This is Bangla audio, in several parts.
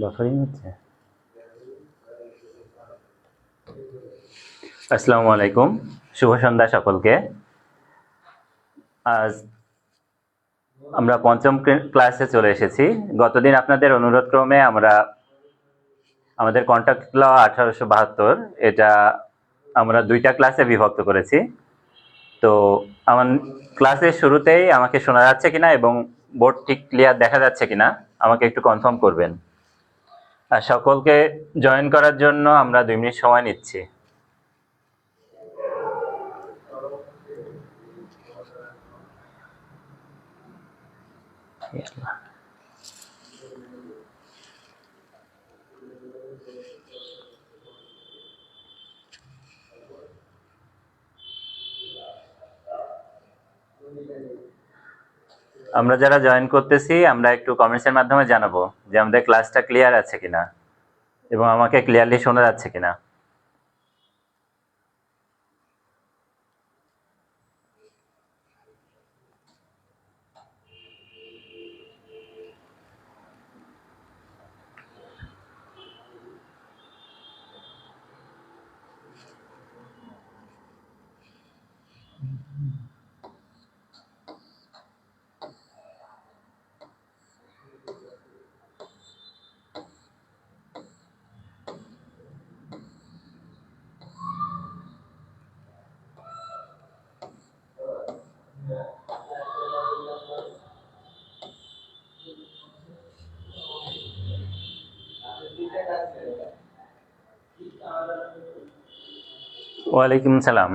বাফারিং হচ্ছে। আসসালামু আলাইকুম, শুভ সন্ধ্যা সকলকে। আজ আমরা পঞ্চম ক্লাসে চলে এসেছি। গতদিন আপনাদের অনুরোধ ক্রমে আমরা আমাদের কন্ট্রাক্ট ল 1872 এটা আমরা দুইটা ক্লাসে বিভক্ত করেছি। তো আমার ক্লাসের শুরুতেই আমাকে শোনা যাচ্ছে কিনা এবং বোর্ড ঠিক ক্লিয়ার দেখা যাচ্ছে কিনা আমাকে একটু কনফার্ম করবেন। আর সকলকে জয়েন করার জন্য আমরা 2 মিনিট সময় নিচ্ছি। আমরা যারা জয়েন করতেছি আমরা একটু কমেন্টসের মাধ্যমে জানাবো যে আমাদের ক্লাসটা ক্লিয়ার আছে কিনা এবং আমাকে ক্লিয়ারলি শোনা যাচ্ছে কিনা। ওয়ালাইকুম সালাম।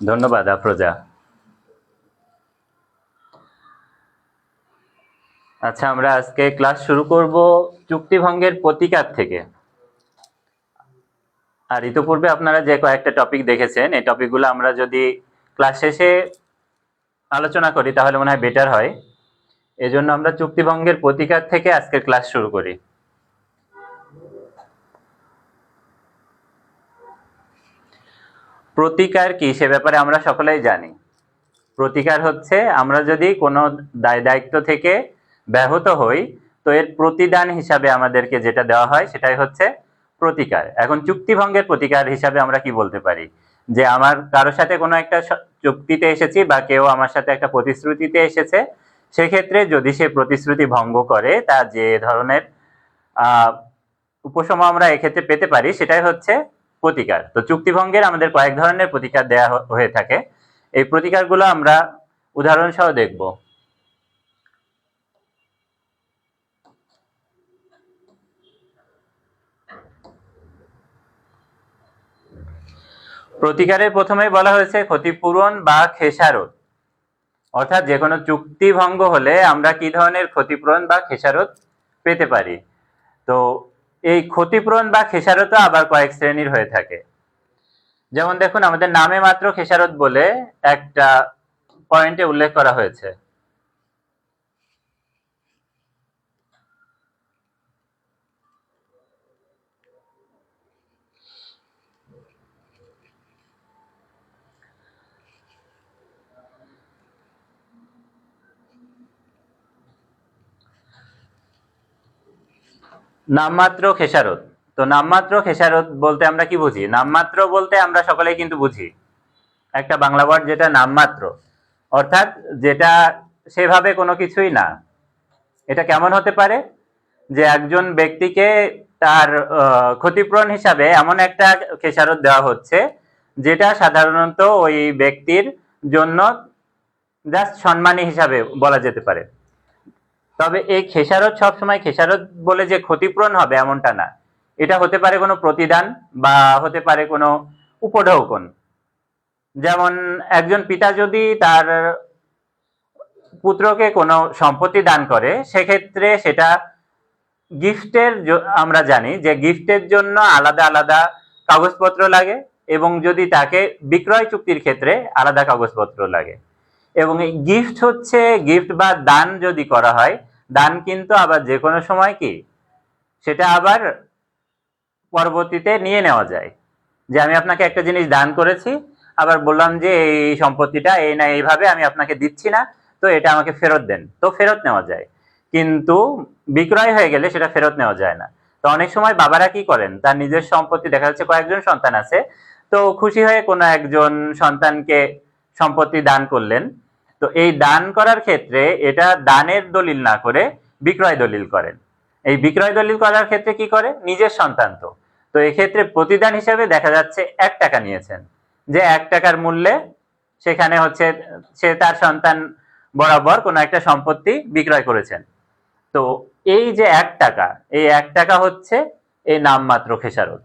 ধন্যবাদ আফরোজা। আচ্ছা, আমরা আজকে ক্লাস শুরু করব চুক্তিভঙ্গের প্রতিকার থেকে। আর ইতিপূর্বে আপনারা যে কয়েকটা টপিক দেখেছেন এই টপিকগুলো আমরা যদি ক্লাস শেষে আলোচনা করি তাহলে মনে হয় বেটার হয়। এজন্য আমরা চুক্তিভঙ্গের প্রতিকার থেকে আজকের ক্লাস শুরু করি। প্রতিকার কি সে ব্যাপারে আমরা সকলেই জানি। প্রতিকার হচ্ছে আমরা যদি কোনো দায় দায়িত্ব থেকে ব্যাহত হই তো এর প্রতিদান হিসাবে আমাদেরকে যেটা দেওয়া হয় সেটাই হচ্ছে প্রতিকার। এখন চুক্তিভঙ্গের প্রতিকার হিসাবে আমরা কি বলতে পারি, যে আমার কারোর সাথে কোনো একটা চুক্তিতে এসেছি বা কেউ আমার সাথে একটা প্রতিশ্রুতিতে এসেছে, সেক্ষেত্রে যদি সে প্রতিশ্রুতি ভঙ্গ করে তা যে ধরনের উপশম আমরা এক্ষেত্রে পেতে পারি সেটাই হচ্ছে প্রতিকার। তো চুক্তিভঙ্গের আমাদের কয়েক ধরনের প্রতিকার দেয়া হয়ে থাকে। এই প্রতিকারগুলো আমরা উদাহরণ সহ দেখব। প্রতিকারের প্রথমেই বলা হয়েছে ক্ষতিপূরণ বা খেসারত, অর্থাৎ যে কোনো চুক্তি ভঙ্গ হলে আমরা কি ধরনের ক্ষতিপূরণ বা খেসারত পেতে পারি। তো এই ক্ষতিপূরণ বা খেসারত আবার কয়েক শ্রেণীর হয়ে থাকে। যেমন দেখুন, আমাদের নামে মাত্র খেসারত বলে একটা পয়েন্টে উল্লেখ করা হয়েছে। নামমাত্র খেসারত। তো নামমাত্র খেসারত বলতে আমরা কি বুঝি? নামমাত্র বলতে আমরা সকলেই কিন্তু বুঝি একটা বাংলা ওয়ার্ড যেটা নামমাত্র, অর্থাৎ যেটা সেভাবে কোনো কিছুই না। এটা কেমন হতে পারে, যে একজন ব্যক্তিকে তার ক্ষতিপূরণ হিসাবে এমন একটা খেসারত দেওয়া হচ্ছে যেটা সাধারণত ওই ব্যক্তির জন্য জাস্ট সম্মানী হিসাবে বলা যেতে পারে। তবে এই খেসারত সবসময় খেসারত বলে যে ক্ষতিপূরণ হবে এমনটা না। এটা হতে পারে কোনো প্রতিদান বা হতে পারে কোনো উপঢৌকন। যেমন একজন পিতা যদি তার পুত্রকে কোনো সম্পত্তি দান করে, সেক্ষেত্রে সেটা গিফটের, আমরা জানি যে গিফটের জন্য আলাদা আলাদা কাগজপত্র লাগে এবং যদি তাকে বিক্রয় চুক্তির ক্ষেত্রে আলাদা কাগজপত্র লাগে। এবং এই গিফট হচ্ছে, গিফট বা দান যদি করা হয়, দান কিন্তু আবার যে কোনো সময় কি সেটা আবার পরবর্তীতে নিয়ে নেওয়া যায়। যে আমি আপনাকে একটা জিনিস দান করেছি, আবার বললাম যে এই সম্পত্তিটা এই না এইভাবে আমি আপনাকে দিচ্ছি না, তো এটা আমাকে ফেরত দেন, তো ফেরত নেওয়া যায়। কিন্তু বিক্রয় হয়ে গেলে সেটা ফেরত নেওয়া যায় না। তো অনেক সময় বাবারা কি করেন, তার নিজের সম্পত্তি, দেখা যাচ্ছে কয়েকজন সন্তান আছে, তো খুশি হয়ে কোনো একজন সন্তানকে সম্পত্তি দান করলেন। তো এই দান করার ক্ষেত্রে এটা দানের দলিল না করে বিক্রয় দলিল করেন। এই বিক্রয় দলিল করার ক্ষেত্রে কি করে, নিজের সন্তান তো, তো এক্ষেত্রে প্রতিদান হিসেবে দেখা যাচ্ছে 1 টাকা নিয়েছেন, যে 1 টাকার মূল্যে সেখানে হচ্ছে সে তার সন্তান বরাবর কোনো একটা সম্পত্তি বিক্রয় করেছেন। তো এই যে 1 টাকা, এই 1 টাকা হচ্ছে এই নামমাত্র খেসারত।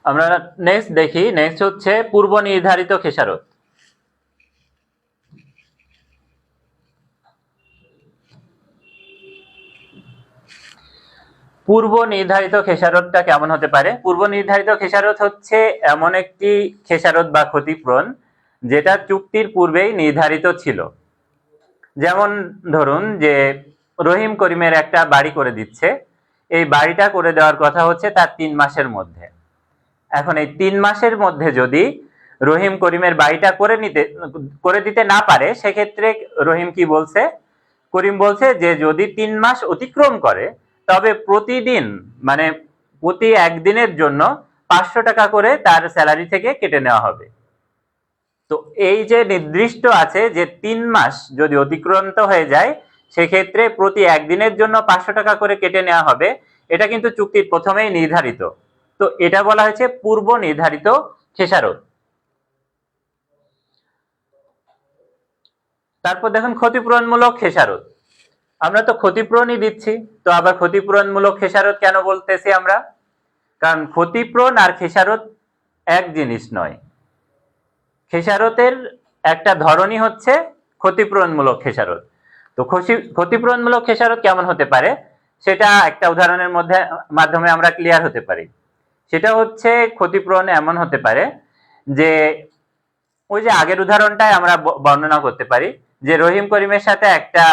আমরা নেক্সট দেখি, নেক্সট হচ্ছে পূর্ব নির্ধারিত খেসারত। পূর্ব নির্ধারিত খেসারতটা কেমন হতে পারে? পূর্ব নির্ধারিত খেসারত হচ্ছে এমন একটি খেসারত বা ক্ষতিপূরণ যেটা চুক্তির পূর্বেই নির্ধারিত ছিল। যেমন ধরুন যে রহিম করিমের একটা বাড়ি করে দিচ্ছে, এই বাড়িটা করে দেওয়ার কথা হচ্ছে তার 3 মাসের মধ্যে। এখন এই 3 মাসের মধ্যে যদি রহিম করিমের বাড়িটা করে দিতে না পারে, সেক্ষেত্রে রহিম কি বলছে, করিম বলছে যে যদি 3 মাস অতিক্রম করে তবে প্রতিদিন, মানে প্রতি একদিনের জন্য 500 টাকা করে তার স্যালারি থেকে কেটে নেওয়া হবে। তো এই যে নির্দিষ্ট আছে যে 3 মাস যদি অতিক্রান্ত হয়ে যায়, সেক্ষেত্রে প্রতি একদিনের জন্য 500 টাকা করে কেটে নেওয়া হবে, এটা কিন্তু চুক্তির প্রথমেই নির্ধারিত। তো এটা বলা হয়েছে পূর্ব নির্ধারিত খেসারত। তারপর দেখুন ক্ষতিপূরণমূলক খেসারত। আমরা তো ক্ষতিপূরণই দিচ্ছি, তো আবার ক্ষতিপূরণমূলক খেসারত কেন বলতেছি আমরা? কারণ ক্ষতিপূরণ আর খেসারত এক জিনিস নয়। খেসারতের একটা ধরনই হচ্ছে ক্ষতিপূরণমূলক খেসারত। তো ক্ষতিপূরণমূলক খেসারত কেমন হতে পারে, সেটা একটা উদাহরণের মাধ্যমে আমরা ক্লিয়ার হতে পারি। সেটা হচ্ছে ক্ষতিপূরণ এমন হতে পারে যে ওই যে আগের উদাহরণটাই আমরা বর্ণনা করতে পারি যে রহিম করিমের সাথে একটা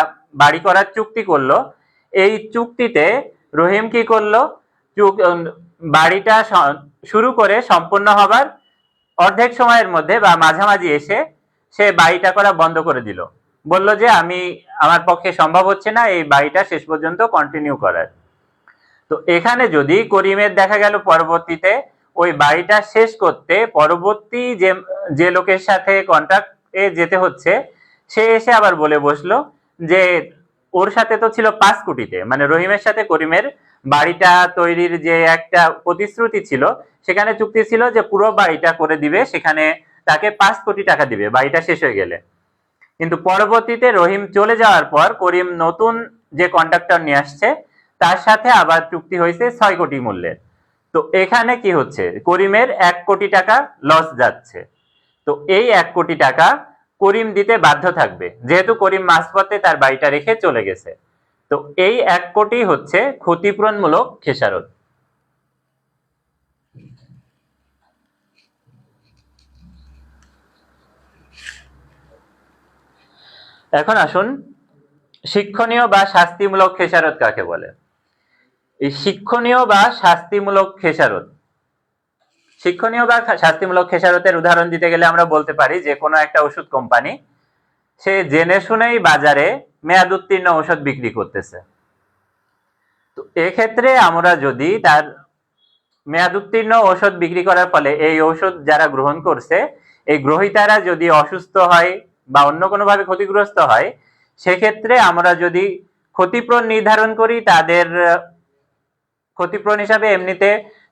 বাড়ি করার চুক্তি করলো। এই চুক্তিতে রহিম কি করলো, বাড়িটা শুরু করে সম্পূর্ণ হবার অর্ধেক সময়ের মধ্যে বা মাঝামাঝি এসে সে বাড়িটা করা বন্ধ করে দিল, বলল যে আমার পক্ষে সম্ভব হচ্ছে না এই বাড়িটা শেষ পর্যন্ত কন্টিনিউ করার। তো এখানে যদি করিমের দেখা গেল পরবর্তীতে ওই বাড়িটা শেষ করতে পরবর্তী যে লোকের সাথে কন্ট্রাক্টে যেতে হচ্ছে, সে এসে আবার বলে বসলো যে ওর সাথে তো ছিল 5 কোটিতে, মানে রহিমের সাথে করিমের বাড়িটা তৈরির যে একটা প্রতিশ্রুতি ছিল, সেখানে চুক্তি ছিল যে পুরো বাড়িটা করে দিবে, সেখানে তাকে 5 কোটি টাকা দিবে বাড়িটা শেষ হয়ে গেলে। কিন্তু পরবর্তীতে রহিম চলে যাওয়ার পর করিম নতুন যে কন্ট্রাক্টর নিয়ে আসছে, তার সাথে আবার চুক্তি হয়েছে 6 কোটি মূল্যের। তো এখানে কি হচ্ছে, করিমের 1 কোটি টাকা লস যাচ্ছে। তো এই 1 কোটি টাকা করিম দিতে বাধ্য থাকবে, যেহেতু করিম মাঝপথে তার বাড়িটা রেখে চলে গেছে। তো এই 1 কোটি হচ্ছে ক্ষতিপূরণমূলক খেসারত। এখন আসুন শিক্ষণীয় বা শাস্তিমূলক খেসারত কাকে বলে। এই শিক্ষণীয় বা শাস্তিমূলক খেসারত, শিক্ষণীয় বা শাস্তিমূলক খেসারতের উদাহরণ দিতে গেলে আমরা বলতে পারি যে কোনো একটা ওষুধ কোম্পানি সে জেনে শুনেই বাজারে মেয়াদ উত্তীর্ণ ঔষধ বিক্রি করতেছে। তো এক্ষেত্রে আমরা যদি তার মেয়াদ উত্তীর্ণ ঔষধ বিক্রি করার ফলে এই ঔষধ যারা গ্রহণ করছে, এই গ্রহীতারা যদি অসুস্থ হয় বা অন্য কোনোভাবে ক্ষতিগ্রস্ত হয়, সেক্ষেত্রে আমরা যদি ক্ষতিপূরণ নির্ধারণ করি, তাদের ক্ষতিপূরণ হিসাবে এমনিতে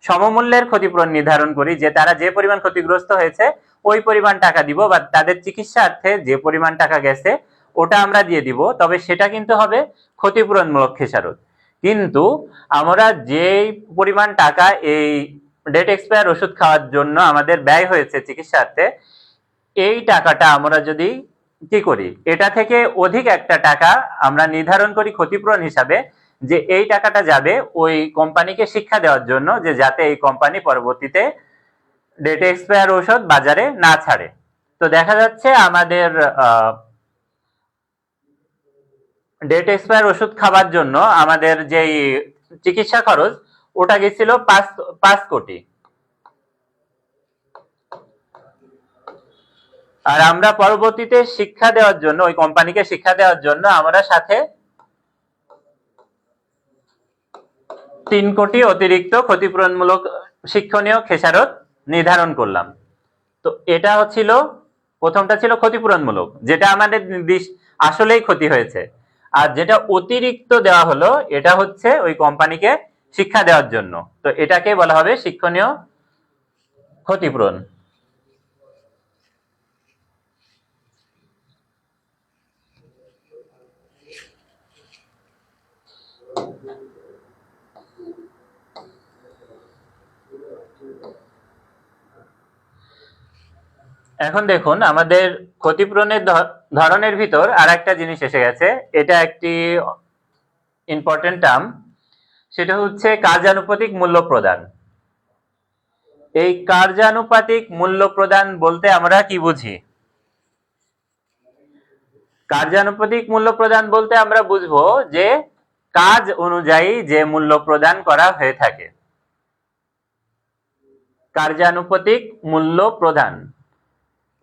সমমূল্যের ক্ষতিপূরণ নির্ধারণ করি, যে তারা যে পরিমাণ ক্ষতিগ্রস্ত হয়েছে ওই পরিমাণ টাকা দিব, বা তাদের চিকিৎসার্থে যে পরিমাণ টাকা গেছে ওটা আমরা দিয়ে দিব, তবে সেটা কিন্তু হবে ক্ষতিপূরণমূলক খেসারত। কিন্তু আমরা যে পরিমাণ টাকা এই ডেট এক্সপায়ার ওষুধ খাওয়ার জন্য আমাদের ব্যয় হয়েছে চিকিৎসার্থে, এই টাকাটা আমরা যদি কি করি, এটা থেকে অধিক একটা টাকা আমরা নির্ধারণ করি ক্ষতিপূরণ হিসাবে, যে এই টাকাটা যাবে ওই কোম্পানিকে শিক্ষা দেওয়ার জন্য, যে যাতে এই কোম্পানি পরবর্তীতে ডেট এক্সপায়ার ওষুধ বাজারে না ছাড়ে। তো দেখা যাচ্ছে আমাদের ডেট এক্সপায়ার ওষুধ খাবার জন্য আমাদের যেই চিকিৎসা খরচ ওটা গেছিল 5 কোটি। আর আমরা পরবর্তীতে শিক্ষা দেওয়ার জন্য, ওই কোম্পানিকে শিক্ষা দেওয়ার জন্য আমরা সাথে 3 কোটি অতিরিক্ত ক্ষতিপূরণমূলক শিক্ষণীয় খেসারত নির্ধারণ করলাম। তো এটা হচ্ছিল, প্রথমটা ছিল ক্ষতিপূরণমূলক, যেটা আমাদের আসলেই ক্ষতি হয়েছে। আর যেটা অতিরিক্ত দেওয়া হলো এটা হচ্ছে ওই কোম্পানিকে শিক্ষা দেওয়ার জন্য। তো এটাকে বলা হবে শিক্ষণীয় ক্ষতিপূরণ। এখন দেখুন আমাদের ক্ষতিপূরণের ধরনের ভিতর আর একটা জিনিস এসে গেছে, এটা একটি ইম্পর্টেন্ট টার্ম, সেটা হচ্ছে কার্যানুপাতিক মূল্য প্রদান। এই কার্যানুপাতিক মূল্য প্রদান বলতে আমরা কি বুঝি? কার্যানুপাতিক মূল্য প্রদান বলতে আমরা বুঝবো যে কাজ অনুযায়ী যে মূল্য প্রদান করা হয়ে থাকে। কার্যানুপাতিক মূল্য প্রদান,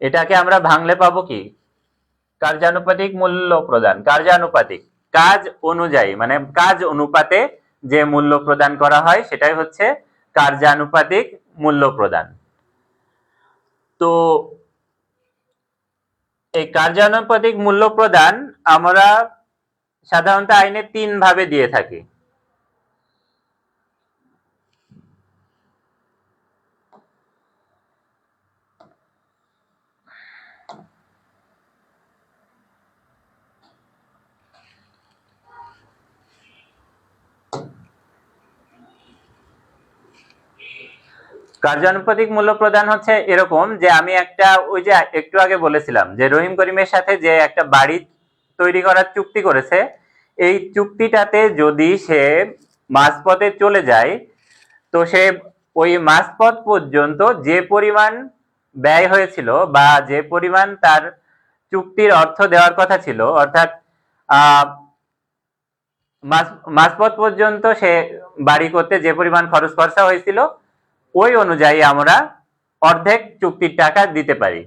এটাকে আমরা ভাঙলে পাবো কি? কার্যানুপাতিক মূল্য প্রদান, কার্যানুপাতিক, কাজ অনুযায়ী মানে কাজ অনুপাতে যে মূল্য প্রদান করা হয় সেটাই হচ্ছে কার্যানুপাতিক মূল্য প্রদান। তো এই কার্যানুপাতিক মূল্য প্রদান আমরা সাধারণত আইনে 3 ভাবে দিয়ে থাকি। কার্যানুপাতিক মূল্য প্রদান হচ্ছে এরকম যে আমি একটা, ওই যে একটু আগে বলেছিলাম যে রহিম করিমের সাথে যে একটা বাড়ি তৈরি করার চুক্তি করেছে, এই চুক্তিটাতে যদি সে মাঝপথে চলে যায় তো সে ওই মাঝপথ পর্যন্ত যে পরিমাণ ব্যয় হয়েছিল বা যে পরিমাণ তার চুক্তির অর্থ দেওয়ার কথা ছিল, অর্থাৎ মাঝপথ পর্যন্ত সে বাড়ি করতে যে পরিমাণ খরচ খরচা হয়েছিল ওই অনুযায়ী আমরা অর্ধেক চুক্তির টাকা দিতে পারি।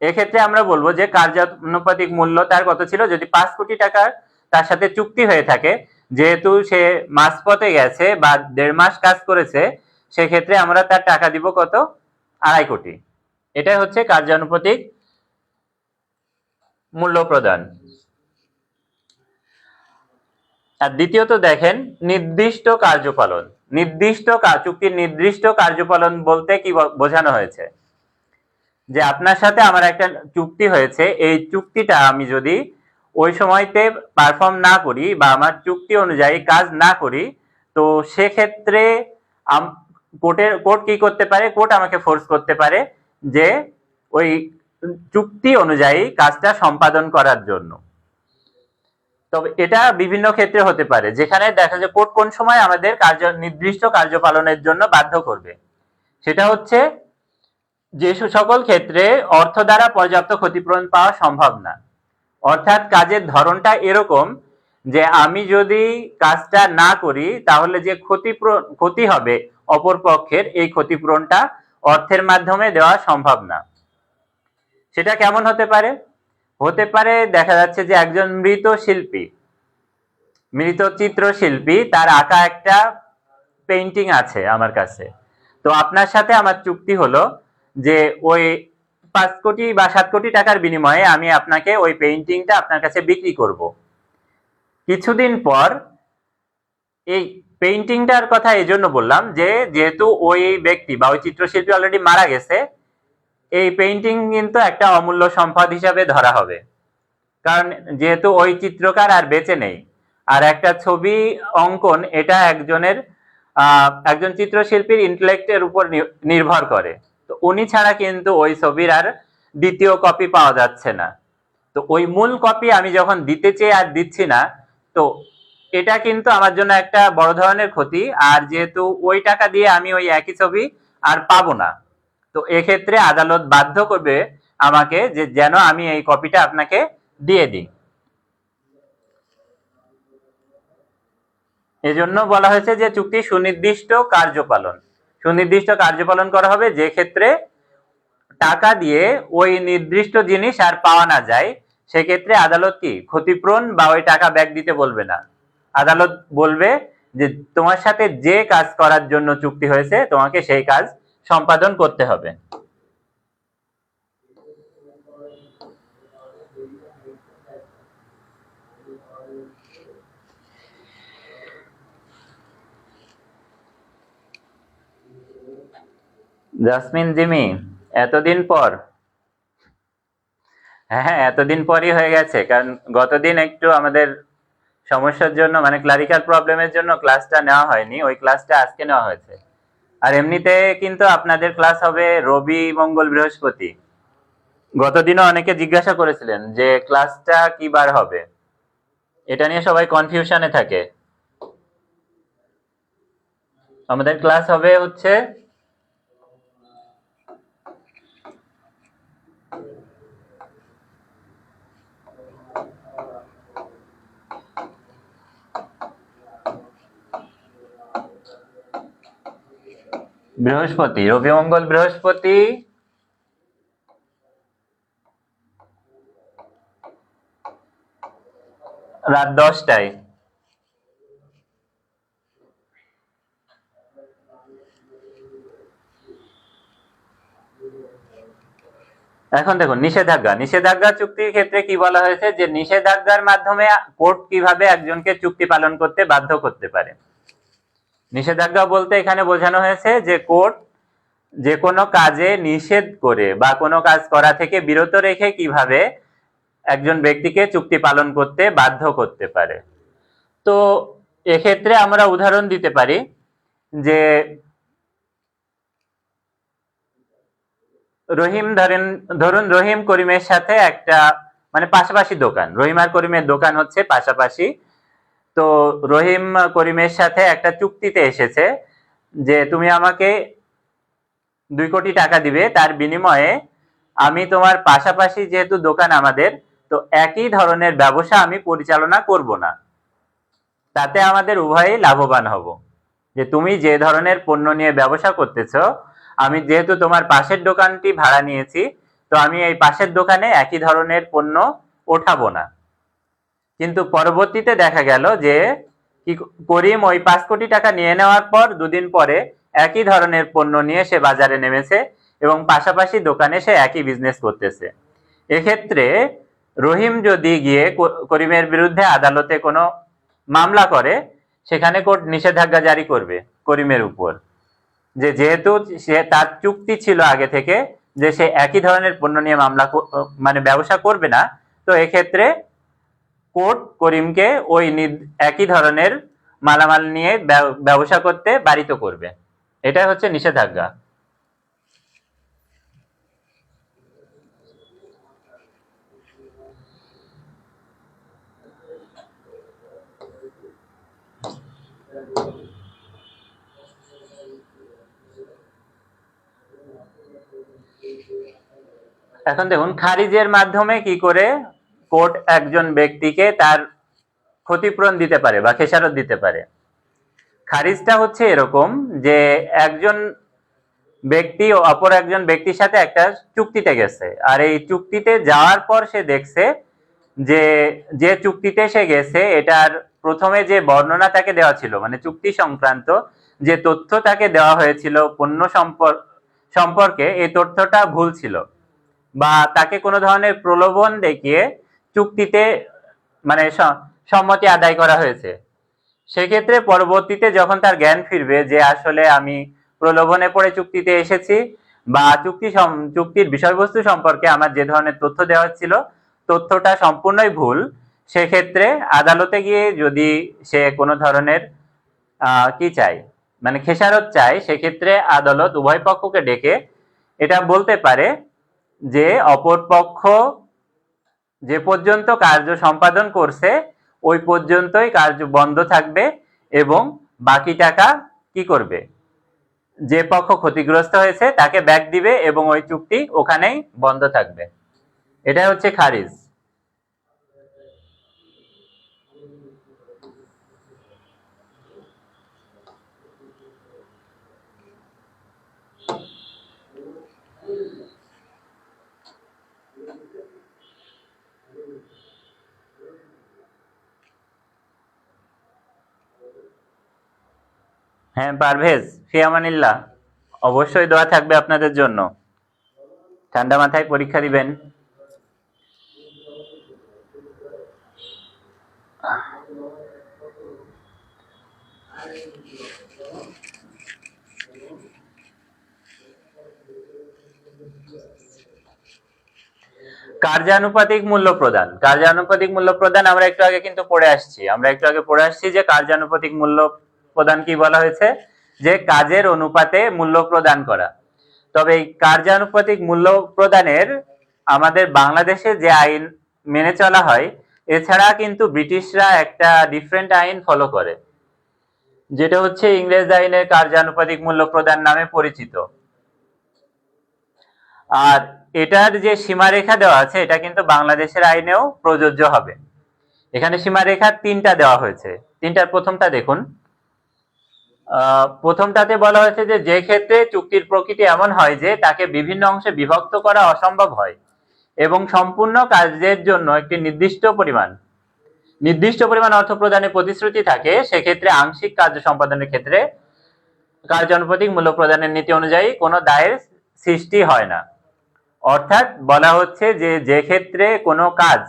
এক্ষেত্রে আমরা বলবো যে কার্যানুপাতিক মূল্য তার কত ছিল, যদি 5 কোটি টাকার তার সাথে চুক্তি হয়ে থাকে, যেহেতু সে মাঝপথে গেছে বা 1.5 মাস কাজ করেছে, সেক্ষেত্রে আমরা তার টাকা দিব কত? 2.5 কোটি। এটাই হচ্ছে কার্যানুপাতিক মূল্য প্রদান। আর দ্বিতীয়ত দেখেন নির্দিষ্ট কার্যপালন। চুক্তির নির্দিষ্ট কার্যপালন বলতে কি বোঝানো হয়েছে? যে আপনার সাথে আমার একটা চুক্তি হয়েছে, এই চুক্তিটা আমি যদি ওই সময়তে পারফর্ম না করি বা আমার চুক্তি অনুযায়ী কাজ না করি, তো সেক্ষেত্রে কোর্ট কি করতে পারে? কোর্ট আমাকে ফোর্স করতে পারে যে ওই চুক্তি অনুযায়ী কাজটা সম্পাদন করার জন্য। তবে এটা বিভিন্ন ক্ষেত্রে হতে পারে, যেখানে দেখা যায় কোর্ট কোন সময় আমাদের নির্দিষ্ট কার্য পালনের জন্য বাধ্য করবে। সেটা হচ্ছে যে সকল ক্ষেত্রে অর্থ দ্বারা পর্যাপ্ত ক্ষতিপূরণ পাওয়া সম্ভব না, অর্থাৎ কাজের ধরনটা এরকম যে আমি যদি কাজটা না করি তাহলে যে ক্ষতি হবে অপর পক্ষের, এই ক্ষতিপূরণটা অর্থের মাধ্যমে দেওয়া সম্ভব না। সেটা কেমন হতে পারে? হতে পারে দেখা যাচ্ছে যে একজন মৃত চিত্রশিল্পী, তার আঁকা একটা পেইন্টিং আছে আমার কাছে। তো আপনার সাথে আমার চুক্তি হলো যে ওই 5 কোটি বা 7 কোটি টাকার বিনিময়ে আমি আপনাকে ওই পেইন্টিংটা আপনার কাছে বিক্রি করব। কিছুদিন পর এই পেইন্টিংটার কথা এই জন্য বললাম যে যেহেতু ওই ব্যক্তি বা ওই চিত্রশিল্পী অলরেডি মারা গেছে, এই পেইন্টিং কিন্তু একটা অমূল্য সম্পদ হিসাবে ধরা হবে, কারণ যেহেতু ওই চিত্রকার আর বেঁচে নেই। আর একটা ছবি অঙ্কন এটা একজন চিত্রশিল্পীর ইন্টেলেক্টের উপর নির্ভর করে। তো উনি ছাড়া কিন্তু ওই ছবির আর দ্বিতীয় কপি পাওয়া যাচ্ছে না। তো ওই মূল কপি আমি যখন দিতে চেয়ে আর দিচ্ছি না, তো এটা কিন্তু আমার জন্য একটা বড় ধরনের ক্ষতি। আর যেহেতু ওই টাকা দিয়ে আমি ওই একই ছবি আর পাবো না। তো এক্ষেত্রে আদালত বাধ্য করবে আমাকে যে যেন আমি এই কপিটা আপনাকে দিয়ে দিই। এজন্য বলা হয়েছে যে চুক্তি সুনির্দিষ্ট কার্যপালন, সুনির্দিষ্ট কার্যপালন করা হবে, যে ক্ষেত্রে টাকা দিয়ে ওই নির্দিষ্ট জিনিস আর পাওয়া না যায়, সেক্ষেত্রে আদালত কি ক্ষতিপূরণ বা ওই টাকা ব্যাক দিতে বলবে না। আদালত বলবে যে তোমার সাথে যে কাজ করার জন্য চুক্তি হয়েছে তোমাকে সেই কাজ সম্পাদন করতে হবে। জাসমিন জিমি, এতদিন পর। হ্যাঁ, এতদিন পরই হয়ে গেছে, কারণ গতদিন একটু আমাদের সমস্যার জন্য, মানে ক্লারিক্যাল প্রবলেমের জন্য ক্লাসটা নেওয়া হয়নি, ওই ক্লাসটা আজকে নেওয়া হয়েছে। আর এমনিতে কিন্তু আপনাদের ক্লাস হবে রবি, মঙ্গল, বৃহস্পতি। গতদিনও অনেকে জিজ্ঞাসা করেছিলেন যে ক্লাসটা কি বার হবে, এটা নিয়ে সবাই কনফিউশনে থাকে। আমাদের ক্লাস হবে হচ্ছে বৃহস্পতি, রবি, মঙ্গল, বৃহস্পতি রাত 10টায়। এখন দেখুন, নিষেধাজ্ঞা, নিষেধাজ্ঞা চুক্তির ক্ষেত্রে কি বলা হয়েছে যে নিষেধাজ্ঞার মাধ্যমে কোর্ট কিভাবে একজনকে চুক্তি পালন করতে বাধ্য করতে পারে। নিষেধাজ্ঞা বলতে এখানে বোঝানো হয়েছে যে কোর্ট যে কোনো কাজে নিষেধ করে বা কোনো কাজ করা থেকে বিরত রেখে কিভাবে একজন ব্যক্তিকে চুক্তি পালন করতে বাধ্য করতে পারে। তো এক্ষেত্রে আমরা উদাহরণ দিতে পারি যে রহিম, ধরুন রহিম করিমের সাথে একটা, মানে পাশাপাশি দোকান, রহিম আর করিমের দোকান হচ্ছে পাশাপাশি। তো রহিম করিমের সাথে একটা চুক্তিতে এসেছে যে তুমি আমাকে 2 কোটি টাকা দিবে, তার বিনিময়ে আমি তোমার পাশাপাশি যেহেতু দোকান আমাদের, তো একই ধরনের ব্যবসা আমি পরিচালনা করব না, তাতে আমাদের উভয়ই লাভবান হব। যে তুমি যে ধরনের পণ্য নিয়ে ব্যবসা করতেছো, আমি যেহেতু তোমার পাশের দোকানটি ভাড়া নিয়েছি, তো আমি এই পাশের দোকানে একই ধরনের পণ্য ওঠাবো না। কিন্তু পরবর্তীতে দেখা গেল যে কি, করিম ওই 5 কোটি টাকা নিয়ে নেওয়ার পর 2 দিন পরে একই ধরনের পণ্য নিয়ে সে বাজারে নেমেছে এবং পাশাপাশি দোকানে সে একই বিজনেস করতেছে। এক্ষেত্রে রহিম যদি গিয়ে করিমের বিরুদ্ধে আদালতে কোনো মামলা করে, সেখানে কোর্ট নিষেধাজ্ঞা জারি করবে করিমের উপর, যে যেহেতু সে, তার চুক্তি ছিল আগে থেকে যে সে একই ধরনের পণ্য নিয়ে মামলা মানে ব্যবসা করবে না। তো এক্ষেত্রে কোর্ট করিমকে ওই একই ধরনের মালামাল নিয়ে ব্যবসা করতে বারিত করবে। এটাই হচ্ছে নিষেধাজ্ঞা। এখন দেখুন, খারিজের মাধ্যমে কি করে কোর্ট একজন ব্যক্তিকে তার ক্ষতিপূরণ দিতে পারে বা খেসারত দিতে পারে। খারিজটা হচ্ছে এরকম যে একজন ব্যক্তি অপর একজন ব্যক্তির সাথে একটা চুক্তিতে গেছে, আর এই চুক্তিতে যাওয়ার পর সে দেখছে যে যে চুক্তিতে সে গেছে এটার প্রথমে যে বর্ণনা তাকে দেওয়া ছিল, মানে চুক্তি সংক্রান্ত যে তথ্য তাকে দেওয়া হয়েছিল পণ্য সম্পর্কে, এই তথ্যটা ভুল ছিল, বা তাকে কোনো ধরনের প্রলোভন দেখিয়ে চুক্তিতে মানে সম্মতি আদায় করা হয়েছে। সেক্ষেত্রে পরবর্তীতে যখন তার জ্ঞান ফিরবে যে আসলে আমি প্রলোভনে পড়ে চুক্তিতে এসেছি, বা চুক্তির বিষয়বস্তু সম্পর্কে আমার যে ধরনের তথ্য দেওয়া ছিল তথ্যটা সম্পূর্ণই ভুল, সেক্ষেত্রে আদালতে গিয়ে যদি সে কোনো ধরনের কি চায়, মানে খেসারত চায়, সেক্ষেত্রে আদালত উভয় পক্ষকে ডেকে এটা বলতে পারে যে অপর পক্ষ যে পর্যন্ত কার্য সম্পাদন করছে ওই পর্যন্তই কার্য বন্ধ থাকবে এবং বাকি টাকা কি করবে, যে পক্ষ ক্ষতিগ্রস্ত হয়েছে তাকে ব্যাক দিবে এবং ওই চুক্তি ওখানেই বন্ধ থাকবে। এটা হচ্ছে খারিজ। হ্যাঁ পারভেজ, ফি আমানিল্লাহ। অবশ্যই দোয়া থাকবে আপনাদের জন্য। ঠান্ডা মাথায় পরীক্ষা দিবেন। কার্যানুপাতিক মূল্য প্রদান। কার্যানুপাতিক মূল্য প্রদান আমরা একটু আগে কিন্তু পড়ে আসছি যে কার্যানুপাতিক মূল্য প্রদান কি বলা হয়েছে, যে কাজের অনুপাতে মূল্য প্রদান করা। তবে এই কার্যানুপাতিক মূল্য প্রদানের আমাদের বাংলাদেশে যে আইন মেনে চলা হয়, এছাড়া কিন্তু ব্রিটিশরা একটা ডিফারেন্ট আইন ফলো করে, যেটা হচ্ছে ইংরেজ আইনের কার্যানুপাতিক মূল্য প্রদান নামে পরিচিত। আর এটার যে সীমারেখা দেওয়া আছে এটা কিন্তু বাংলাদেশের আইনেও প্রযোজ্য হবে। এখানে সীমারেখা তিনটা দেওয়া হয়েছে। তিনটার প্রথমটা দেখুন। প্রথমটাতে বলা হয়েছে যে যে ক্ষেত্রে চুক্তির প্রকৃতি এমন হয় যে তাকে বিভিন্ন অংশে বিভক্ত করা অসম্ভব হয় এবং সম্পূর্ণ কাজের জন্য একটি নির্দিষ্ট পরিমাণ অর্থ প্রদানের প্রতিশ্রুতি থাকে, সেক্ষেত্রে আংশিক কার্য সম্পাদনের ক্ষেত্রে কার্যানুপাতিক মূল্য প্রদানের নীতি অনুযায়ী কোনো দায়ের সৃষ্টি হয় না। অর্থাৎ বলা হচ্ছে যে যে ক্ষেত্রে কোনো কাজ,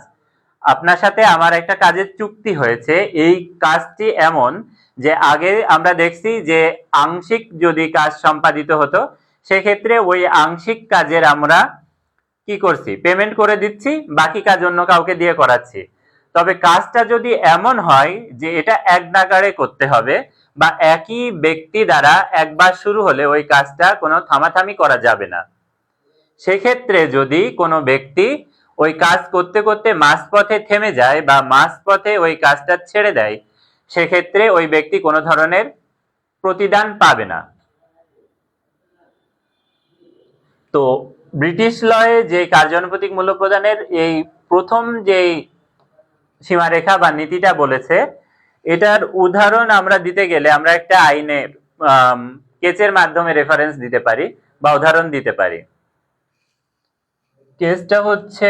আপনার সাথে আমার একটা কাজের চুক্তি হয়েছে, এই কাজটি এমন যে আগে আমরা দেখছি যে আংশিক যদি কাজ সম্পাদিত হতো, সেক্ষেত্রে ওই আংশিক কাজের আমরা কি করছি, পেমেন্ট করে দিচ্ছি, বাকি কাজ অন্য কাউকে দিয়ে করাচ্ছি। তবে কাজটা যদি এমন হয় যে এটা এক নাগাড়ে করতে হবে বা একই ব্যক্তি দ্বারা একবার শুরু হলে ওই কাজটা কোনো থামাথামি করা যাবে না, সেক্ষেত্রে যদি কোনো ব্যক্তি ওই কাজ করতে করতে মাঝপথে থেমে যায় বা মাঝপথে ওই কাজটা ছেড়ে দেয়, সেক্ষেত্রে ওই ব্যক্তি কোনো ধরনের প্রতিদান পাবে না। তো ব্রিটিশ লয়ে যে কার্যানুপাতিক মূল্য প্রদানের এই প্রথম যে সীমারেখা বা নীতিটা বলেছে, এটার উদাহরণ আমরা দিতে গেলে আমরা একটা আইনে কেসের মাধ্যমে রেফারেন্স দিতে পারি বা উদাহরণ দিতে পারি। কেসটা হচ্ছে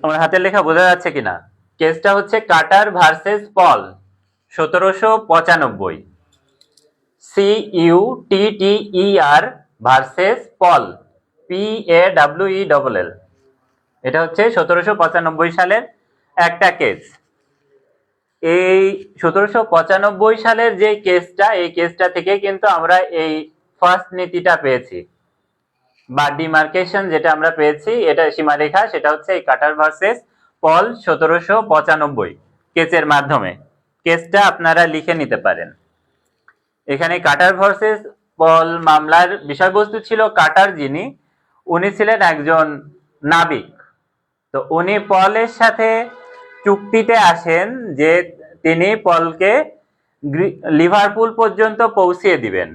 আমার হাতের লেখা বোঝা যাচ্ছে কিনা। কেসটা হচ্ছে কাটার ভার্সেস পল, 1795। CUTTER ভার্সেস পল, PAWELL। এটা হচ্ছে 1795 সালের একটা কেস। এই 1795 সালের যে কেসটা, এই কেসটা থেকে কিন্তু আমরা এই ফার্স্ট নীতিটা পেয়েছি বা ডিমার্কেশন যেটা আমরা পেয়েছি, এটা সীমারেখা, সেটা হচ্ছে এই কাটার ভার্সেস পল 1795 কেসের মাধ্যমে। কেসটা আপনারা লিখে নিতে পারেন। এখানে কাটার ভার্সেস পল মামলার বিষয়বস্তু ছিল, কাটার যিনি, উনি ছিলেন একজন নাবিক। তো উনি পলের সাথে চুক্তিতে আসেন যে তিনি পলকে লিভারপুল পর্যন্ত পৌঁছিয়ে দিবেন।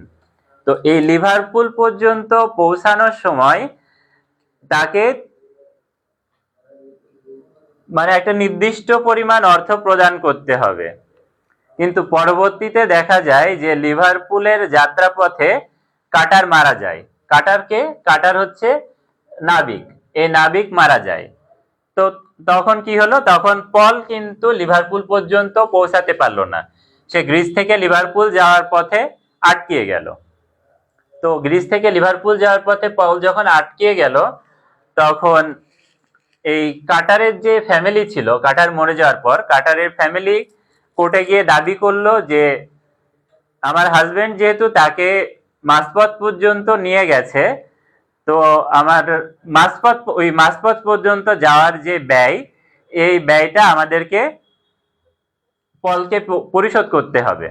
তো এই লিভারপুল পর্যন্ত পৌঁছানোর সময় তাকে মানে একটা নির্দিষ্ট পরিমাণ অর্থ প্রদান করতে হবে। কিন্তু পরবর্তীতে দেখা যায় যে লিভারপুলের যাত্রাপথে কাটার মারা যায়। কাটার হচ্ছে নাবিক, এই নাবিক মারা যায়। তো তখন কি হলো, তখন পল কিন্তু লিভারপুল পর্যন্ত পৌঁছাতে পারলো না, সে গ্রিস থেকে লিভারপুল যাওয়ার পথে আটকিয়ে গেল। তো গ্রিস থেকে লিভারপুল যাওয়ার পথে পল যখন আটকিয়ে গেল, তখন এই কাটারের যে ফ্যামিলি ছিল, কাটার মরে যাওয়ার পর কাটারের ফ্যামিলি কোর্টে গিয়ে দাবি করলো যে আমার হাজবেন্ড যেহেতু তাকে মাঝপথ পর্যন্ত নিয়ে গেছে, তো আমার ওই মাঝপথ পর্যন্ত যাওয়ার যে ব্যয়, এই ব্যয়টা আমাদেরকে পলকে পরিশোধ করতে হবে।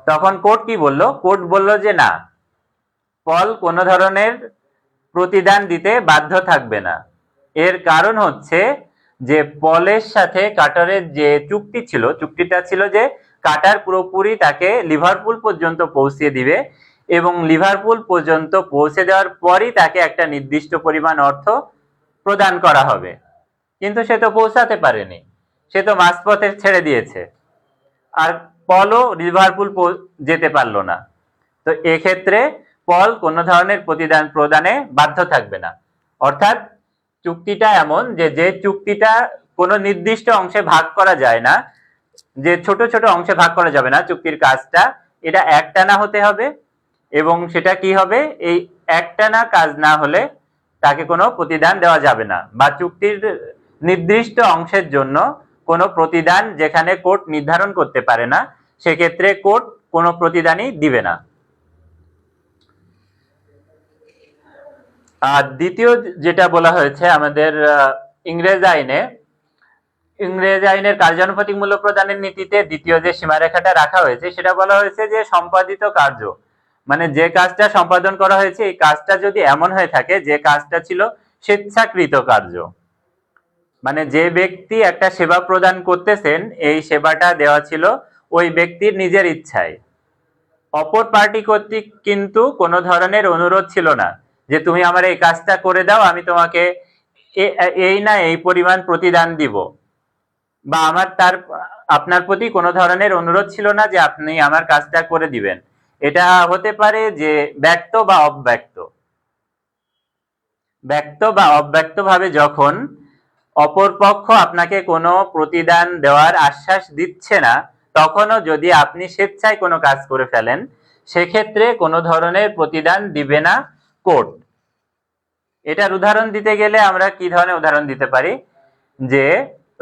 তখন কোর্ট কি বলল? কোর্ট বলল যে না, পল কোনো ধরনের প্রতিদান দিতে বাধ্য থাকবে না। এর কারণ হচ্ছে যে পলের সাথে কাটারের যে চুক্তি ছিল, চুক্তিটা ছিল যে কাটার পুরোপুরি তাকে লিভারপুল পর্যন্ত পৌঁছে দিবে এবং লিভারপুল পর্যন্ত পৌঁছে দেওয়ার পরই তাকে একটা নির্দিষ্ট পরিমাণ অর্থ প্রদান করা হবে। কিন্তু সে তো পৌঁছাতে পারেনি, সে তো মাঝপথে ছেড়ে দিয়েছে, আর পলও লিভারপুল যেতে পারলো না। তো এক্ষেত্রে পল কোনো ধরনের প্রতিদান প্রদানে বাধ্য থাকবে না। অর্থাৎ চুক্তিটা এমন যে, যে চুক্তিটা কোনো নির্দিষ্ট অংশে ভাগ করা যায় না, যে ছোট ছোট অংশে ভাগ করা যাবে না চুক্তির কাজটা, এটা একটানা হতে হবে। এবং সেটা কি হবে? এই একটানা কাজ না হলে তাকে কোনো প্রতিদান দেওয়া যাবে না, বা চুক্তির নির্দিষ্ট অংশের জন্য কোনো প্রতিদান যেখানে কোর্ট নির্ধারণ করতে পারে না, সেক্ষেত্রে কোর্ট কোনো প্রতিদানই দিবে না। আর দ্বিতীয় যেটা বলা হয়েছে আমাদের ইংরেজ আইনের কার্যানুপাতিক মূল্য প্রদানের নীতিতে দ্বিতীয় যে সীমারেখাটা রাখা হয়েছে, সেটা বলা হয়েছে যে সম্পাদিত কার্য, মানে যে কাজটা সম্পাদন করা হয়েছে এই কাজটা যদি এমন হয়ে থাকে যে কাজটা ছিল স্বেচ্ছাকৃত কার্য, মানে যে ব্যক্তি একটা সেবা প্রদান করতেছেন এই সেবাটা দেওয়া ছিল ওই ব্যক্তির নিজের ইচ্ছায়, অপর পার্টি কর্তৃক কিন্তু কোনো ধরনের অনুরোধ ছিল না যে তুমি আমার এই কাজটা করে দাও, আমি তোমাকে এই না এই পরিমাণ প্রতিদান দিব, বা আপনার প্রতি কোনো ধরনের অনুরোধ ছিল না যে আপনি আমার কাজটা করে দিবেন। এটা হতে পারে যে ব্যক্ত বা অব্যক্ত ভাবে যখন অপর পক্ষ আপনাকে কোনো প্রতিদান দেওয়ার আশ্বাস দিচ্ছে না, তখনও যদি আপনি স্বেচ্ছায় কোনো কাজ করে ফেলেন, সেক্ষেত্রে কোনো ধরনের প্রতিদান দিবে না কোর্ট। এটার উদাহরণ দিতে গেলে আমরা কি ধরনের উদাহরণ দিতে পারি? যে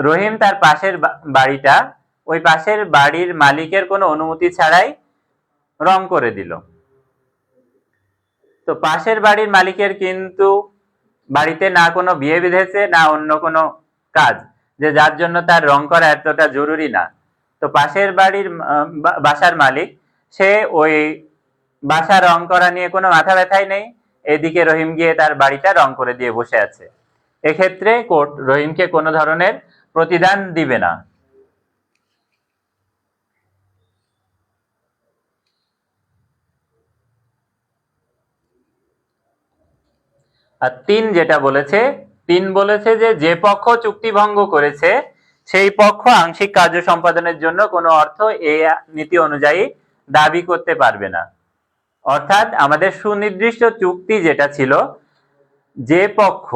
রহিম তার পাশের বাড়িটা ওই পাশের বাড়ির মালিকের কোনো অনুমতি ছাড়াই রং করে দিল। তো পাশের বাড়ির মালিকের কিন্তু বাড়িতে না কোনো বিয়ে বিধেছে, না অন্য কোনো কাজ, যে যার জন্য তার রং করা এতটা জরুরি না। তো পাশের বাড়ির বাসার মালিক, সে ওই বাসা রং করা নিয়ে কোনো মাথা ব্যথাই নেই, এদিকে রহিম গিয়ে তার বাড়িটা রং করে দিয়ে বসে আছে। এক্ষেত্রে কোর্ট রহিমকে কোনো ধরনের প্রতিদান দিবে না। আর যেটা বলেছে, বলেছে যে যে পক্ষ চুক্তি ভঙ্গ করেছে সেই পক্ষ আংশিক কার্য সম্পাদনের জন্য কোনো অর্থ এই নীতি অনুযায়ী দাবি করতে পারবে না। অর্থাৎ আমাদের সুনির্দিষ্ট চুক্তি যেটা ছিল, যে পক্ষ,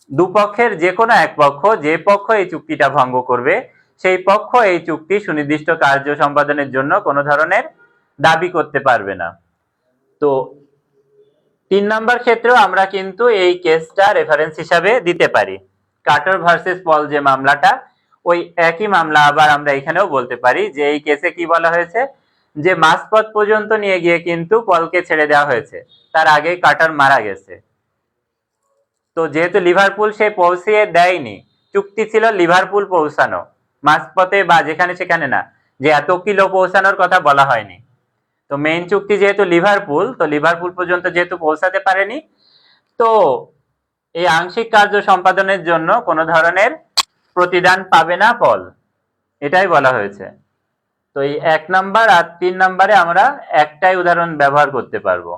দুপক্ষের যে কোনো এক পক্ষ, যে পক্ষ এই চুক্তিটা ভঙ্গ করবে সেই পক্ষ এই চুক্তি সুনির্দিষ্ট কার্য সম্পাদনের জন্য কোনো ধরনের দাবি করতে পারবে না। তো 3 নম্বর ক্ষেত্রেও আমরা কিন্তু এই কেসটা রেফারেন্স হিসাবে দিতে পারি। কার্টার ভার্সেস পল যে মামলাটা, ওই একই মামলা আবার আমরা এখানেও বলতে পারি যে এই কেসে কি বলা হয়েছে, যে মাঝপথ পর্যন্ত নিয়ে গিয়ে কিন্তু পলকে ছেড়ে দেওয়া হয়েছে, তার আগে কার্টার মারা গেছে। তো যেহেতু লিভারপুল সে পৌঁছিয়ে দেয়নি, চুক্তি ছিল লিভারপুল পৌঁছানো, মাঝপথে বা যেখানে সেখানে না, যে এত কিলো পৌঁছানোর কথা বলা হয়নি। তো মেইন চুক্তি যেহেতু লিভারপুল, তো লিভারপুল পর্যন্ত যেহেতু পৌঁছাতে পারেনি, তো এই আংশিক কার্য সম্পাদনের জন্য কোনো ধরনের প্রতিদান পাবে না পল, এটাই বলা হয়েছে। তো এই 1 নাম্বার আর 3 নাম্বারে আমরা একটাই উদাহরণ ব্যবহার করতে পারবো।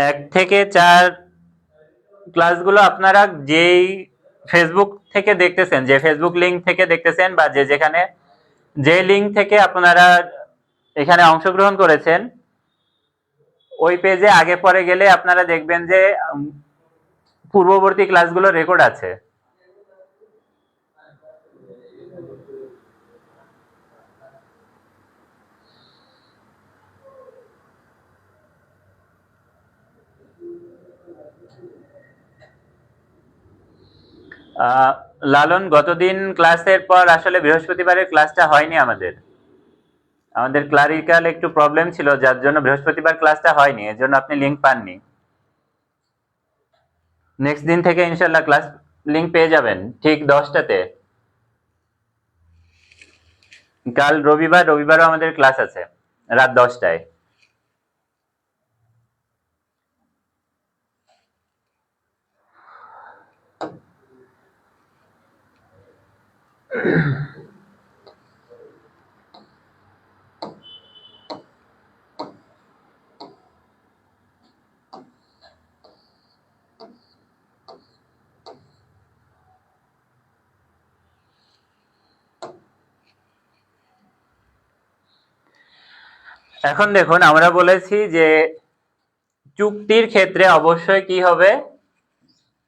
এক থেকে 4 ক্লাসগুলো আপনারা যেই ফেসবুক থেকে দেখতেছেন, যে ফেসবুক লিংক থেকে দেখতেছেন, বা যেখানে যে লিংক থেকে আপনারা এখানে অংশগ্রহণ করেছেন, ওই পেজে আগে পরে গেলে আপনারা দেখবেন যে পূর্ববর্তী ক্লাসগুলো রেকর্ড আছে। লালন, গতদিন ক্লাসের পর আসলে বৃহস্পতিবারের ক্লাসটা হয়নি আমাদের ক্লারিক্যাল একটু প্রবলেম ছিল, যার জন্য বৃহস্পতিবার ক্লাসটা হয়নি, এর জন্য আপনি লিংক পাননি। নেক্সট দিন থেকে ইনশাল্লাহ ক্লাস লিংক পেয়ে যাবেন ঠিক 10টাতে। কাল রবিবারও আমাদের ক্লাস আছে রাত 10টায়। এখন দেখুন, আমরা বলেছি যে চুক্তির ক্ষেত্রে অবশ্যই কি হবে,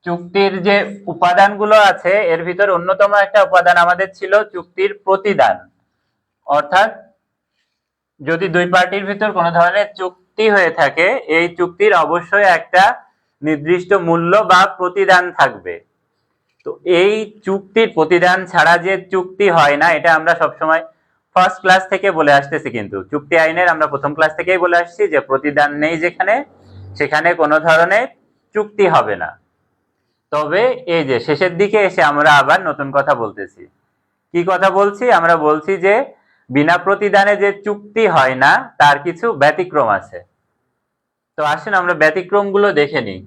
চুক্তির যে উপাদানগুলো আছে এর ভিতর অন্যতম একটা উপাদান আমাদের ছিল চুক্তির প্রতিদান। অর্থাৎ যদি দুই পার্টির ভিতর কোনো ধরনের চুক্তি হয়ে থাকে, এই চুক্তির অবশ্যই একটা নির্দিষ্ট মূল্য বা প্রতিদান থাকবে। তো এই চুক্তির প্রতিদান ছাড়া যে চুক্তি হয় না, এটা আমরা সবসময় ফার্স্ট ক্লাস থেকে বলে আসতেছি। কিন্তু চুক্তি আইনের আমরা প্রথম ক্লাস থেকেই বলে আসছি যে প্রতিদান নেই যেখানে, সেখানে কোনো ধরনের চুক্তি হবে না। তবে এই যে শেষের দিকে এসে আমরা আবার নতুন কথা বলতেছি। কি কথা বলছি? আমরা বলছি যে বিনা প্রতিদানে যে চুক্তি হয় না তার কিছু ব্যতিক্রম আছে। তো আসুন আমরা ব্যতিক্রমগুলো দেখে নিই।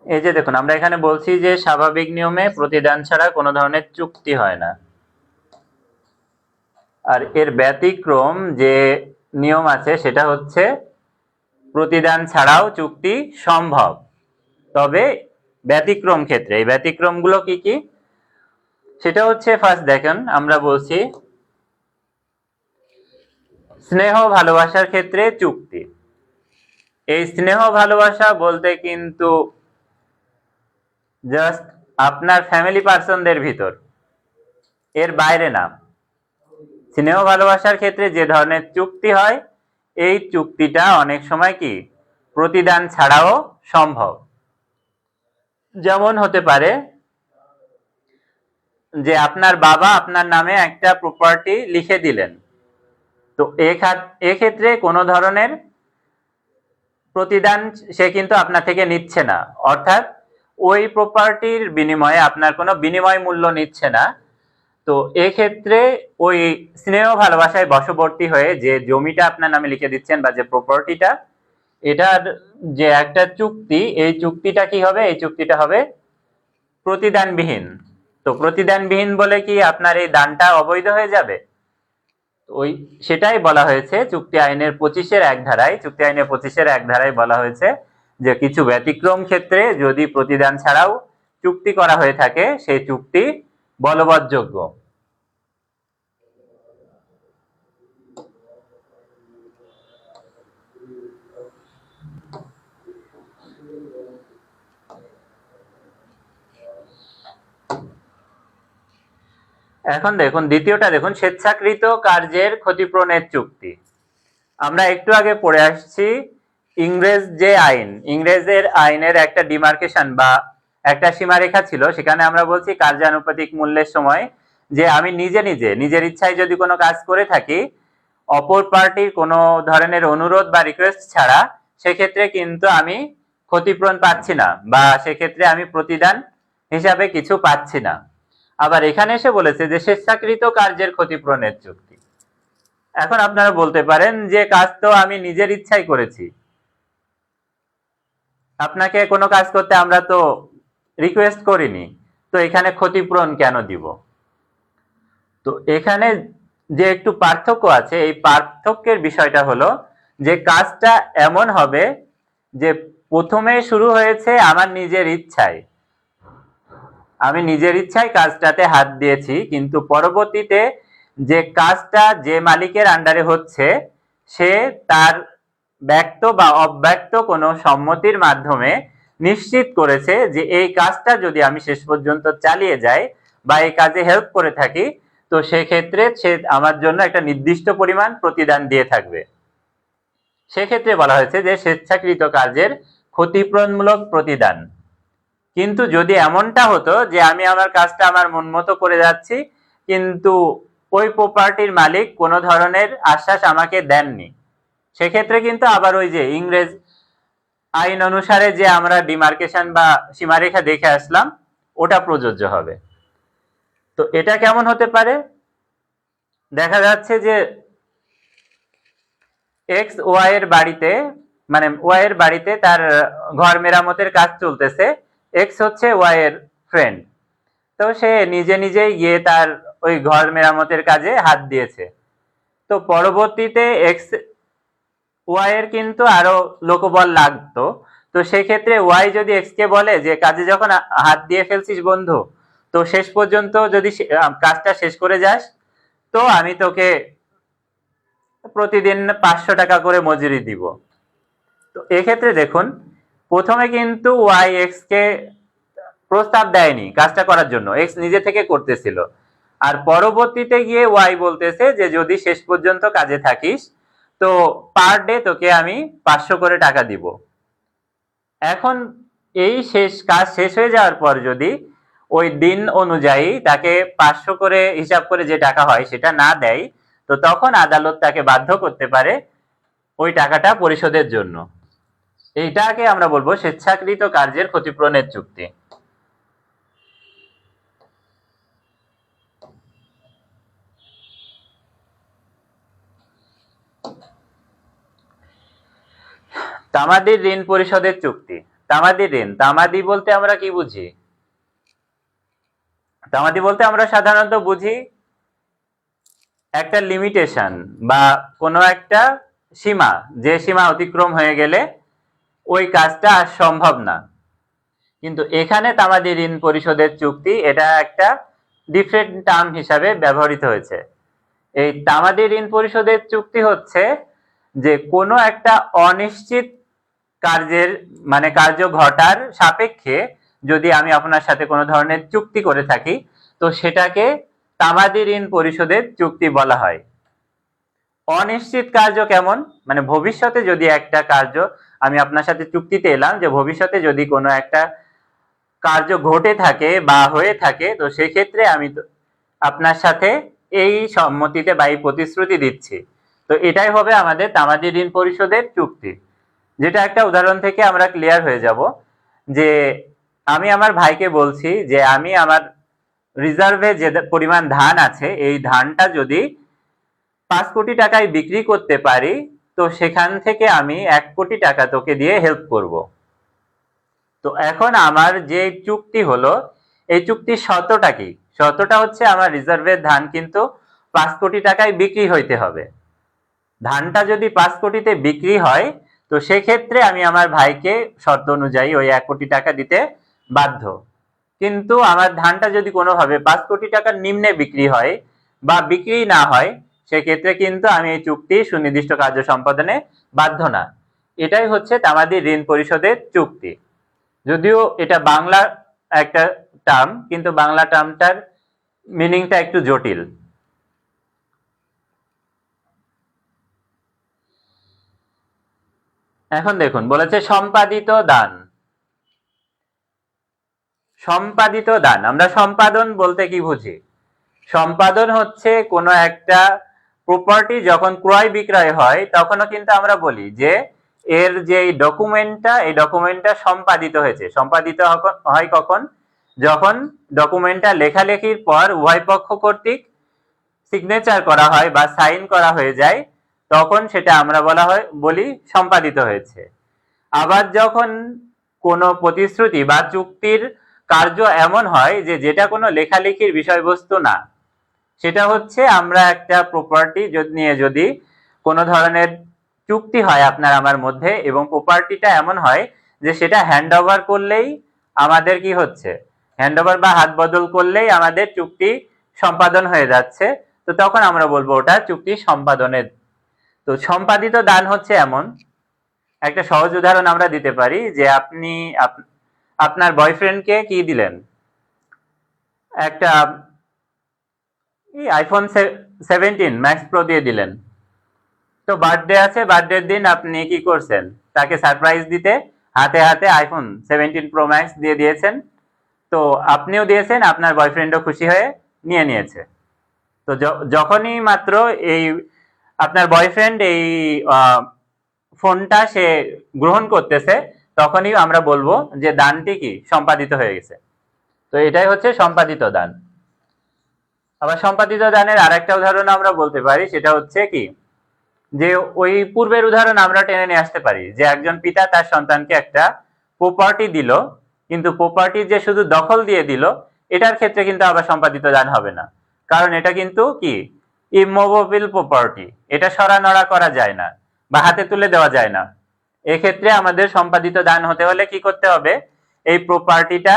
এই যে দেখুন, আমরা এখানে বলছি যে স্বাভাবিক নিয়মে প্রতিদান ছাড়া কোনো ধরনের চুক্তি হয় না। আর এর ব্যতিক্রম যে নিয়ম আছে সেটা হচ্ছে প্রতিদান ছাড়াও চুক্তি সম্ভব। তবে ব্যতিক্রম ক্ষেত্রে, এই ব্যতিক্রমগুলো কি কি সেটা হচ্ছে, ফার্স্ট দেখেন আমরা বলছি স্নেহ ভালোবাসার ক্ষেত্রে চুক্তি। এই স্নেহ ভালোবাসা বলতে কিন্তু জাস্ট আপনার ফ্যামিলি পার্সনদের ভিতর, এর বাইরে না। স্নেহ ভালোবাসার ক্ষেত্রে যে ধরনের চুক্তি হয়, এই চুক্তিটা অনেক সময় কি প্রতিদান ছাড়াও সম্ভব। যেমন হতে পারে যে আপনার বাবা আপনার নামে একটা প্রপার্টি লিখে দিলেন, তো এক্ষেত্রে কোনো ধরনের প্রতিদান সে কিন্তু আপনার থেকে নিচ্ছে না। অর্থাৎ ওই প্রপার্টির বিনিময়ে আপনার কোনো বিনিময় মূল্য নিচ্ছে না। তো এক্ষেত্রে ওই স্নেহ ভালোবাসায় বশবর্তী হয়ে যে জমিটা আপনার নামে লিখে দিচ্ছেন বা যে প্রপার্টিটা, এটার যে একটা চুক্তি, এই চুক্তিটা কি হবে? এই চুক্তিটা হবে প্রতিদানবিহীন। তো প্রতিদানবিহীন বলে কি আপনার এই দানটা অবৈধ হয়ে যাবে? ওই সেটাই বলা হয়েছে চুক্তি আইনের 25-এর 1 ধারায়। চুক্তি আইনের 25-এর 1 ধারায় বলা হয়েছে যে কিছু ব্যতিক্রম ক্ষেত্রে যদি প্রতিদান ছাড়াও চুক্তি করা হয়ে থাকে, সেই চুক্তি বলবৎযোগ্য। এখন দেখুন দ্বিতীয়টা, দেখুন স্বেচ্ছাকৃত কার্যের ক্ষতিপূরণের চুক্তি। আমরা একটু আগে পড়ে আসছি ইংরেজের আইনের একটা ডিমার্কেশন বা একটা সীমারেখা ছিল। সেখানে আমরা বলছি কার্যানুপাতিক মূল্যের সময় যে আমি নিজের ইচ্ছায় যদি কোনো কাজ করে থাকি অপর পার্টির কোনো ধরনের অনুরোধ বা রিকোয়েস্ট ছাড়া, সেক্ষেত্রে কিন্তু আমি ক্ষতিপূরণ পাচ্ছি না বা সেক্ষেত্রে আমি প্রতিদান হিসাবে কিছু পাচ্ছি না। আবার এখানে এসে বলেছে যে স্বেচ্ছাকৃত কার্যের ক্ষতিপূরণের চুক্তি। এখন আপনারা বলতে পারেন যে কাজ তো আমি নিজের ইচ্ছাই করেছি, আপনাকে কোনো কাজ করতে আমরা তো রিকোয়েস্ট করিনি, তো এখানে ক্ষতিপূরণ কেন দিব? তো এখানে যে একটু পার্থক্য আছে, এই পার্থক্যের বিষয়টা হলো যে কাজটা এমন হবে যে প্রথমে শুরু হয়েছে আমার নিজের ইচ্ছায়, আমি নিজের ইচ্ছায় কাজটাতে হাত দিয়েছি, কিন্তু পরবর্তীতে যে কাজটা যে মালিকের আন্ডারে হচ্ছে সে তার ব্যক্ত বা অব্যক্ত কোনো সম্মতির মাধ্যমে নিশ্চিত করেছে যে এই কাজটা যদি আমি শেষ পর্যন্ত চালিয়ে যাই বা এই কাজে হেল্প করে থাকি, তো সেক্ষেত্রে সে আমার জন্য একটা নির্দিষ্ট পরিমাণ প্রতিদান দিয়ে থাকবে। সেক্ষেত্রে বলা হয়েছে যে স্বেচ্ছাকৃত কার্যের ক্ষতিপূরণমূলক প্রতিদান। কিন্তু যদি এমনটা হতো যে আমি আমার কাজটা আমার মন মতো করে যাচ্ছি, কিন্তু ওই প্রপার্টির মালিক কোনো ধরনের আশ্বাস আমাকে দেননি, সেক্ষেত্রে কিন্তু আবার ওই যে ইংরেজ আইন অনুসারে যে আমরা ডিমার্কেশন বা সীমারেখা দেখে আসলাম, ওটা প্রযোজ্য হবে। তো এটা কেমন হতে পারে? দেখা যাচ্ছে যে এক্স ওয়াই এর বাড়িতে, মানে ওয়াই এর বাড়িতে তার ঘর মেরামতের কাজ চলতেছে। এক্স হচ্ছে ওয়াই এর ফ্রেন্ড, তো সে নিজে নিজেই গিয়ে তার ওই ঘর মেরামতের কাজে হাত দিয়েছে। তো পরবর্তীতে এক্স ওয়াই এর কিন্তু আরো লোকবল লাগতো। তো সেক্ষেত্রে ওয়াই যদি এক্স কে বলে যে কাজে যখন হাত দিয়ে ফেলছিস বন্ধু, তো শেষ পর্যন্ত যদি কাজটা শেষ করে যাস, তো আমি তোকে প্রতিদিন 500 টাকা করে মজুরি দিব। তো এক্ষেত্রে দেখুন, প্রথমে কিন্তু ওয়াই এক্স কে প্রস্তাব দেয়নি কাজটা করার জন্য, এক্স নিজে থেকে করতেছিল। আর পরবর্তীতে গিয়ে ওয়াই বলতেছে যে যদি শেষ পর্যন্ত কাজে থাকিস, তো পার ডে তোকে আমি 500 করে টাকা দিব। এখন এই কাজ শেষ হয়ে যাওয়ার পর যদি ওই দিন অনুযায়ী তাকে 500 করে হিসাব করে যে টাকা হয় সেটা না দেয়, তো তখন আদালত তাকে বাধ্য করতে পারে ওই টাকাটা পরিশোধের জন্য। এইটাকে আমরা বলবো স্বেচ্ছাকৃত কার্যের ক্ষতিপূরণের চুক্তি। তামাদি ঋণ পরিশোধের চুক্তি। তামাদি ঋণ, তামাদি বলতে আমরা কি বুঝি? তামাদি বলতে আমরা সাধারণত বুঝি একটা লিমিটেশন বা কোনো একটা সীমা, যে সীমা অতিক্রম হয়ে গেলে ওই কাজটা আর সম্ভব না। কিন্তু এখানে তামাদি ঋণ পরিশোধের চুক্তি, এটা একটা ডিফারেন্ট টার্ম হিসাবে ব্যবহৃত হয়েছে। এই তামাদি ঋণ পরিশোধের চুক্তি হচ্ছে যে কোনো একটা অনিশ্চিত কার্যের, মানে কার্য ঘটার সাপেক্ষে যদি আমি আপনার সাথে কোনো ধরনের চুক্তি করে থাকি, তো সেটাকে তামাদি ঋণ পরিশোধের চুক্তি বলা হয়। অনিশ্চিত কার্য কেমন? মানে ভবিষ্যতে যদি একটা কার্য, আমি আপনার সাথে চুক্তিতে এলাম যে ভবিষ্যতে যদি কোনো একটা কার্য ঘটে থাকে বা হয়ে থাকে, তো সেক্ষেত্রে আমি আপনার সাথে এই সম্মতিতে বা এই প্রতিশ্রুতি দিচ্ছি। তো এটাই হবে আমাদের তামাদি ঋণ পরিশোধের চুক্তি। যেটা একটা উদাহরণ থেকে আমরা ক্লিয়ার হয়ে যাব, যে আমি আমার ভাইকে বলছি যে আমি আমার রিজার্ভে যে পরিমাণ ধান আছে, এই ধানটা যদি 5 কোটি টাকায় বিক্রি করতে পারি, তো সেখান থেকে আমি 1 কোটি টাকা তোকে দিয়ে হেল্প করব। তো এখন আমার যে চুক্তি হলো, এই চুক্তির শর্তটা কি? শর্তটা হচ্ছে আমার রিজার্ভের ধান কিন্তু 5 কোটি টাকায় বিক্রি হইতে হবে। ধানটা যদি 5 কোটিতে বিক্রি হয়, তো সেক্ষেত্রে আমি আমার ভাইকে শর্ত অনুযায়ী ওই 1 কোটি টাকা দিতে বাধ্য। কিন্তু আমার ধানটা যদি কোনোভাবে 5 কোটি টাকার নিম্নে বিক্রি হয় বা বিক্রি না হয়, সেক্ষেত্রে কিন্তু আমি এই চুক্তি সুনির্দিষ্ট কার্য সম্পাদনে বাধ্য না। এটাই হচ্ছে তামাদি ঋণ পরিশোধের চুক্তি। যদিও এটা বাংলা একটা টার্ম, কিন্তু বাংলা টার্মটার মিনিংটা একটু জটিল। এখন দেখুন, বলেছে সম্পাদিত দান। সম্পাদিত দান, আমরা সম্পাদন বলতে কি বুঝি? সম্পাদন হচ্ছে কোনো একটা প্রপার্টি যখন ক্রয় বিক্রয় হয়, তখনও কিন্তু আমরা বলি যে এর যে ডকুমেন্টটা, এই ডকুমেন্টটা সম্পাদিত হয়েছে। সম্পাদিত হয় কখন? যখন ডকুমেন্টটা লেখালেখির পর উভয় পক্ষ কর্তৃক সিগনেচার করা হয় বা সাইন করা হয়ে যায়, তখন সেটা আমরা বলি সম্পাদিত হয়েছে। আবার যখন কোনো প্রতিশ্রুতি বা চুক্তির কার্য এমন হয় যে যেটা কোনো লেখালেখির বিষয়বস্তু না, সেটা হচ্ছে আমরা একটা প্রপার্টি নিয়ে যদি কোনো ধরনের চুক্তি হয় আপনার আমার মধ্যে, এবং প্রপার্টিটা এমন হয় যে সেটা হ্যান্ড ওভার করলেই আমাদের কি হচ্ছে, হ্যান্ড ওভার বা হাত বদল করলেই আমাদের চুক্তি সম্পাদন হয়ে যাচ্ছে, তো তখন আমরা বলবো ওটা চুক্তি সম্পাদনের। তো সম্পাদিত দান হচ্ছে এমন একটা সহজ উদাহরণ আমরা দিতে পারি যে আপনি আপনার বয়ফ্রেন্ডকে কি দিলেন, একটা আইফোন 17 ম্যাক্স প্রো দিয়ে দিলেন। তো বার্থডে আছে, বার্থডের দিন আপনি কি করছেন, তাকে সারপ্রাইজ দিতে হাতে হাতে আইফোন 17 প্রো ম্যাক্স দিয়ে দিয়েছেন, তো আপনিও দিয়েছেন, আপনার বয়ফ্রেন্ডও খুশি হয়ে নিয়ে নিয়েছে। তো যখনই মাত্র এই আপনার বয়ফ্রেন্ড এই ফোনটা সে গ্রহণ করতেছে, তখনই আমরা বলবো যে দানটি কি সম্পাদিত হয়ে গেছে। তো এটাই হচ্ছে সম্পাদিত দান। আবার সম্পাদিত দানের আরেকটা উদাহরণ আমরা বলতে পারি, সেটা হচ্ছে কি যে ওই পূর্বের উদাহরণ আমরা টেনে নিয়ে আসতে পারি যে একজন পিতা তার সন্তানকে একটা প্রপার্টি দিল, কিন্তু প্রপার্টি যে শুধু দখল দিয়ে দিল, এটার ক্ষেত্রে কিন্তু আবার সম্পাদিত দান হবে না, কারণ এটা কিন্তু কি ইমুভেবল প্রপার্টি, এটা সরানড়া করা যায় না বা হাতে তুলে দেওয়া যায় না। এক্ষেত্রে আমাদের সম্পাদিত দান হতে হলে কি করতে হবে, এই প্রপার্টিটা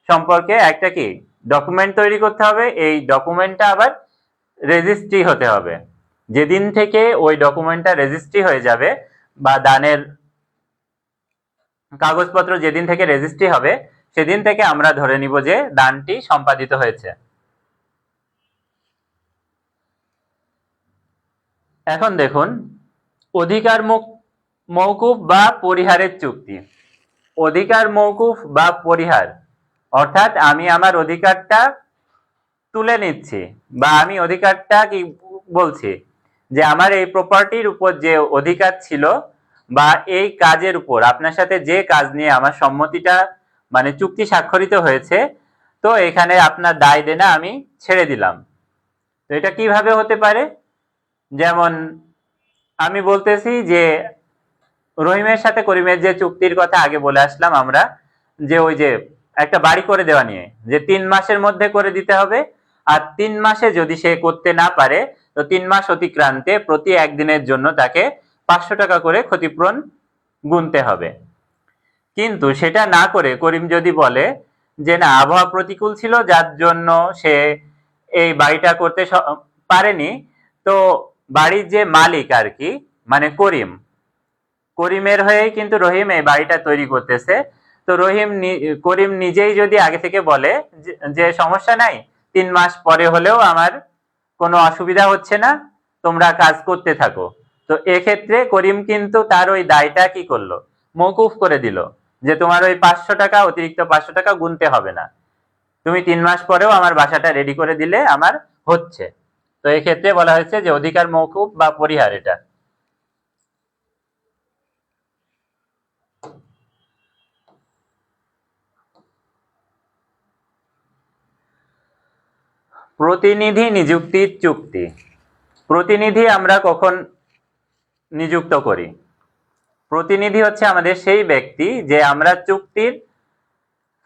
সম্পর্কে একটা কি ডকুমেন্ট তৈরি করতে হবে, এই ডকুমেন্টটা আবার রেজিস্ট্রি হতে হবে। যেদিন থেকে ওই ডকুমেন্টটা রেজিস্ট্রি হয়ে যাবে বা দানের কাগজপত্র যেদিন থেকে রেজিস্ট্রি হবে, সেদিন থেকে আমরা ধরে নিব যে দানটি সম্পাদিত হয়েছে। এখন দেখুন অধিকার মওকুফ বা পরিহারের চুক্তি। অধিকার মওকুফ বা পরিহার অর্থাৎ আমি আমার অধিকারটা তুলে নিচ্ছি, বা আমি অধিকারটা কি বলছি যে আমার এই প্রপার্টির উপর যে অধিকার ছিল বা এই কাজের উপর আপনার সাথে যে কাজ নিয়ে আমার সম্মতিটা মানে চুক্তি স্বাক্ষরিত হয়েছে, তো এখানে আপনার দায় দেনা আমি ছেড়ে দিলাম। তো এটা কিভাবে হতে পারে, যেমন আমি বলতেছি যে রহিমের সাথে করিমের যে চুক্তির কথা আগে বলে আসলাম আমরা, যে ওই যে একটা বাড়ি করে দেওয়া নিয়ে, যে 3 মাসের মধ্যে করে দিতে হবে, আর 3 মাসে যদি সে করতে না পারে, তো 3 মাস অতিক্রান্তে প্রতি একদিনের জন্য তাকে 500 টাকা করে ক্ষতিপূরণ গুনতে হবে। কিন্তু সেটা না করে করিম যদি বলে যে না, আবহাওয়া প্রতিকূল ছিল যার জন্য সে এই বাড়িটা করতে পারেনি, তো বাড়ির যে মালিক আর কি মানে করিমের হয়ে কিন্তু রহিম এই বাড়িটা তৈরি করতেছে, তো করিম নিজেই যদি আগে থেকে বলে যে সমস্যা নাই, 3 মাস পরে হলেও আমার কোনো অসুবিধা হচ্ছে না, তোমরা কাজ করতে থাকো, তো এক্ষেত্রে করিম কিন্তু তার ওই দায়টা কি করলো, মওকুফ করে দিল, যে তোমার ওই 500 টাকা অতিরিক্ত 500 টাকা গুনতে হবে না, তুমি 3 মাস পরেও আমার বাসাটা রেডি করে দিলে আমার হচ্ছে। তো এক্ষেত্রে বলা হয়েছে যে অধিকার মওকুফ বা পরিহার। এটা প্রতিনিধি নিযুক্তির চুক্তি। প্রতিনিধি আমরা কখন নিযুক্ত করি? প্রতিনিধি হচ্ছে আমাদের সেই ব্যক্তি যে আমরা চুক্তির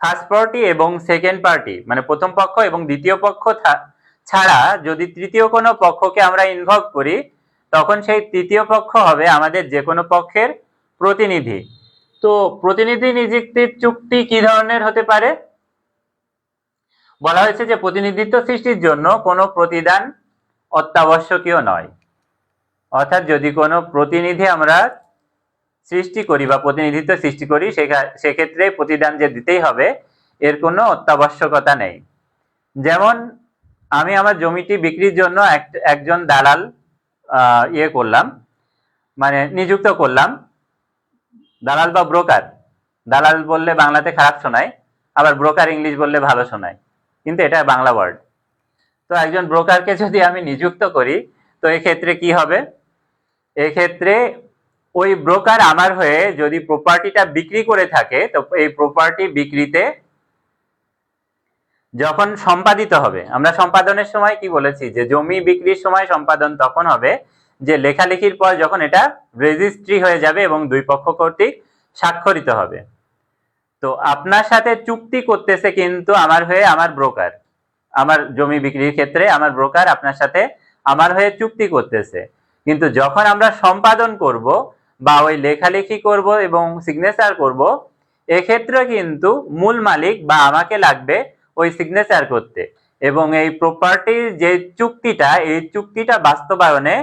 ফার্স্ট পার্টি এবং সেকেন্ড পার্টি মানে প্রথম পক্ষ এবং দ্বিতীয় পক্ষ ছাড়া যদি তৃতীয় কোনো পক্ষকে আমরা ইনভলভ করি, তখন সেই তৃতীয় পক্ষ হবে আমাদের যে কোনো পক্ষের প্রতিনিধি। তো প্রতিনিধি নিযুক্তির চুক্তি কি ধরনের হতে পারে? বলা হয়েছে যে প্রতিনিধিত্ব সৃষ্টির জন্য কোনো প্রতিদান অত্যাবশ্যকীয় নয়। অর্থাৎ যদি কোনো প্রতিনিধি আমরা সৃষ্টি করি বা প্রতিনিধিত্ব সৃষ্টি করি, সেক্ষেত্রে প্রতিদান যে দিতেই হবে এর কোনো অত্যাবশ্যকতা নেই। যেমন আমি আমার জমিটি বিক্রির জন্য একজন দালাল করলাম, মানে নিযুক্ত করলাম, দালাল বা ব্রোকার। দালাল বললে বাংলাতে খারাপ শোনায়, আবার ব্রোকার ইংলিশ বললে ভালো শোনায়, কিন্তু এটা বাংলা ওয়ার্ড। তো একজন ব্রোকারকে যদি আমি নিযুক্ত করি, তো এক্ষেত্রে কি হবে, এক্ষেত্রে ওই ব্রোকার আমার হয়ে যদি প্রপার্টিটা বিক্রি করে থাকে, তো এই প্রপার্টি বিক্রিতে যখন সম্পাদিত হবে, আমরা সম্পাদনের সময় কি বলেছি যে জমি বিক্রির সময় সম্পাদন তখন হবে যে লেখালেখির পর যখন এটা রেজিস্ট্রি হয়ে যাবে এবং দুই পক্ষ কর্তৃক স্বাক্ষরিত হবে। তো আপনার সাথে চুক্তি করতেছে কিন্তু আমার হয়ে আমার ব্রোকার, আমার জমি বিক্রির ক্ষেত্রে আমার ব্রোকার আপনার সাথে আমার হয়ে চুক্তি করতেছে, কিন্তু যখন আমরা সম্পাদন করব বা ওই লেখালেখি করব এবং সিগনেচার করব, এক্ষেত্রে কিন্তু মূল মালিক বা আমাকে লাগবে ওই সিগনেচার করতে, এবং এই প্রপার্টির যে চুক্তিটা, এই চুক্তিটা বাস্তবায়নে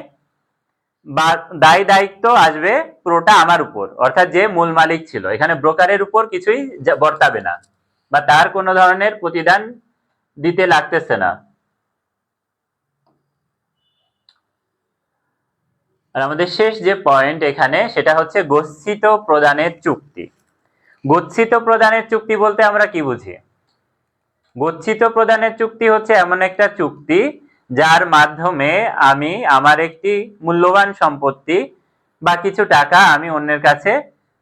বা দায় দায়িত্ব আসবে পুরোটা আমার উপর, অর্থাৎ যে মূল মালিক ছিল, এখানে ব্রোকারের উপর কিছুই বর্তাবে না বা তার কোনো ধরনের প্রতিদান দিতে লাগতেছে না। আর আমাদের শেষ যে পয়েন্ট এখানে, সেটা হচ্ছে গচ্ছিত প্রদানের চুক্তি। গচ্ছিত প্রদানের চুক্তি বলতে আমরা কি বুঝি? গচ্ছিত প্রদানের চুক্তি হচ্ছে এমন একটা চুক্তি যার মাধ্যমে আমি আমার একটি মূল্যবান সম্পত্তি বা কিছু টাকা আমি অন্যের কাছে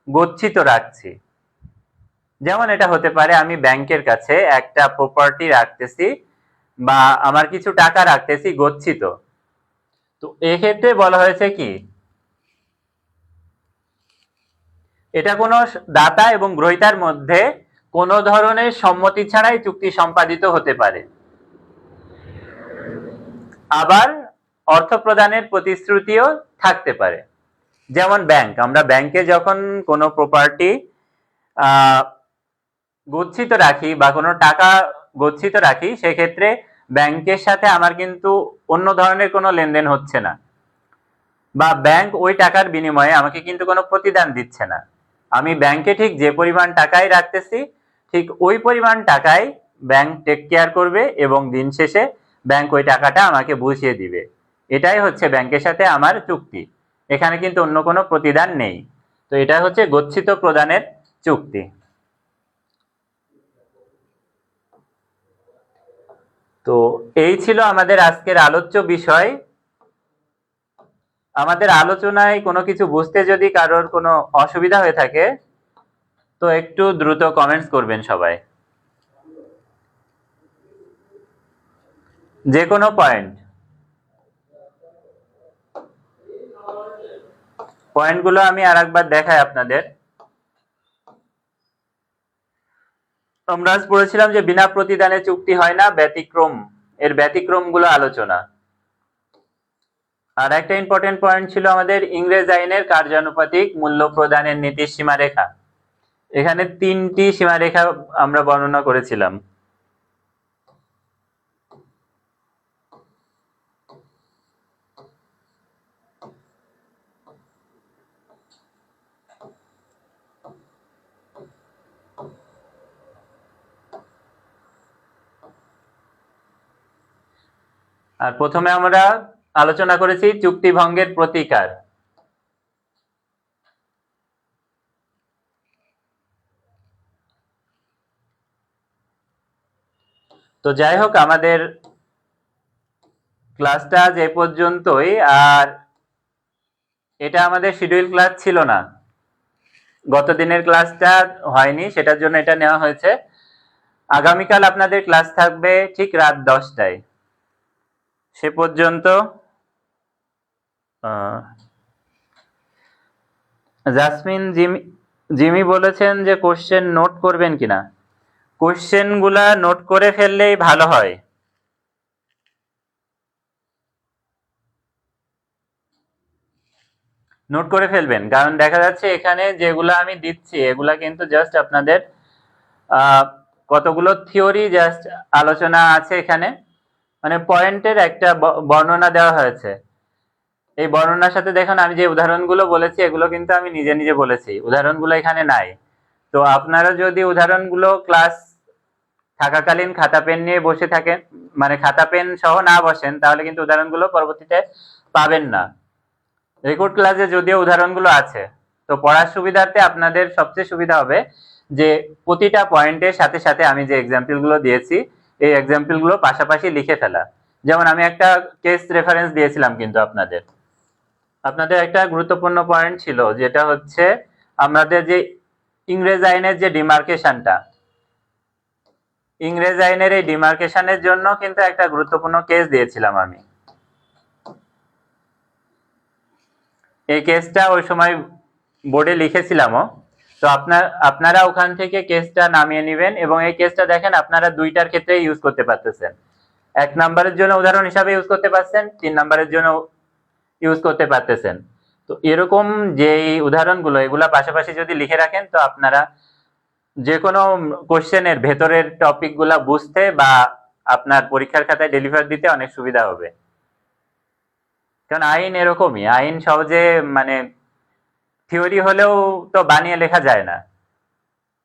গচ্ছিত রাখছি। যেমন এটা হতে পারে আমি ব্যাংকের কাছে একটা প্রপার্টি রাখতেছি বা আমার কিছু টাকা রাখতেছি গচ্ছিত। তো এক্ষেত্রে বলা হয়েছে কি, এটা কোনো দাতা এবং গ্রহীতার মধ্যে কোনো ধরনের সম্মতি ছাড়াই চুক্তি সম্পাদিত হতে পারে। আবার অর্থ প্রদানের প্রতিশ্রুতিও থাকতে পারে। যেমন ব্যাংক, আমরা ব্যাংকে যখন কোনো প্রপার্টি গচ্ছিত রাখি বা কোনো টাকা গচ্ছিত রাখি, সেক্ষেত্রে ব্যাংকের সাথে আমার কিন্তু অন্য ধরনের কোনো লেনদেন হচ্ছে না, বা ব্যাংক ওই টাকার বিনিময়ে আমাকে কিন্তু কোনো প্রতিদান দিচ্ছে না। আমি ব্যাংকে ঠিক যে পরিমাণ টাকাই রাখতেছি, ঠিক ওই পরিমাণ টাকাই ব্যাংক টেক কেয়ার করবে এবং দিন শেষে ব্যাংক ওই টাকাটা আমাকে বুঝিয়ে দিবে। এটাই হচ্ছে ব্যাংকের সাথে আমার চুক্তি। এখানে কিন্তু অন্য কোনো প্রতিদান নেই। তো এটা হচ্ছে গচ্ছিত প্রদানের চুক্তি। তো এই ছিল আমাদের আজকের আলোচ্য বিষয়। আমাদের আলোচনায় কোনো কিছু বুঝতে যদি কারোর কোনো অসুবিধা হয়ে থাকে তো একটু দ্রুত কমেন্টস করবেন সবাই। যে কোনো পয়েন্টগুলো আমি আরেকবার দেখাই আপনাদের। আমরা আজ পড়েছিলাম যে বিনা প্রতিদানে চুক্তি হয় না, ব্যতিক্রম, এর ব্যতিক্রমগুলো আলোচনা। আর একটা ইম্পর্টেন্ট পয়েন্ট ছিল আমাদের ইংরেজ আইনের কার্যানুপাতিক মূল্য প্রদানের নীতির সীমারেখা। এখানে 3টি সীমারেখা আমরা বর্ণনা করেছিলাম। আর প্রথমে আমরা আলোচনা করেছি চুক্তি ভঙ্গের প্রতিকার। তো যাই হোক, আমাদের ক্লাসটা যে পর্যন্তই। আর এটা আমাদের শিডিউল ক্লাস ছিল না, গত দিনের ক্লাসটা হয়নি, সেটার জন্য এটা নেওয়া হয়েছে। আগামীকাল আপনাদের ক্লাস থাকবে ঠিক রাত 10টায়। সে পর্যন্ত জাসমিন জিমি বলেছেন যে কোশ্চেন নোট করবেন কিনা। কোশ্চেন গুলা নোট করে ফেললেই ভালো হয়। নোট করে ফেলবেন, কারণ দেখা যাচ্ছে এখানে যেগুলা আমি দিচ্ছি এগুলা কিন্তু জাস্ট আপনাদের কতগুলো থিওরি জাস্ট আলোচনা আছে এখানে, মানে পয়েন্টের একটা বর্ণনা দেওয়া হয়েছে। এই বর্ণনার সাথে দেখুন আমি যে উদাহরণগুলো বলেছি এগুলো কিন্তু আমি নিজে নিজে বলেছি, উদাহরণগুলো এখানে নাই। তো আপনারা যদি উদাহরণগুলো ক্লাস থাকাকালীন খাতা পেন নিয়ে বসে থাকেন, মানে খাতা পেন সহ না বসেন, তাহলে কিন্তু উদাহরণগুলো পরবর্তীতে পাবেন না। রেকর্ড ক্লাসে যদিও উদাহরণগুলো আছে, তো পড়ার সুবিধার্থে আপনাদের সবচেয়ে সুবিধা হবে যে প্রতিটা পয়েন্টের সাথে সাথে আমি যে এক্সাম্পলগুলো দিয়েছি এই এক্সাম্পলগুলো পাশাপাশি লিখে ফেলা। যেমন আমি একটা কেস রেফারেন্স দিয়েছিলাম, কিন্তু আপনাদের একটা গুরুত্বপূর্ণ পয়েন্ট ছিল, যেটা হচ্ছে আমাদের যে ইংরেজ আইনের যে ডিমার্কেশনটা, ইংরেজ আইনের এই ডিমার্কেশনের জন্য কিন্তু একটা গুরুত্বপূর্ণ কেস দিয়েছিলাম আমি। এই কেসটা ওই সময় বোর্ডে লিখেছিলামও। তো আপনারা ওখান থেকে কেসটা নামিয়ে নেবেন, এবং এই কেসটা দেখেন আপনারা দুইটার ক্ষেত্রে ইউজ করতে পারতেছেন। 1 নম্বরের জন্য উদাহরণ হিসাবে ইউজ করতে পারছেন, 3 নম্বরের জন্য ইউজ করতে পারতেছেন। তো এরকম যে উদাহরণগুলো এগুলা পাশাপাশি যদি লিখে রাখেন, তো আপনারা যে কোনো কোশ্চেনের ভেতরের টপিকগুলা বুঝতে বা আপনার পরীক্ষার খাতায় ডেলিভার দিতে অনেক সুবিধা হবে। কারণ আইন এরকমই, আইন সহজে মানে থিওরি হলেও তো বানিয়ে লেখা যায় না,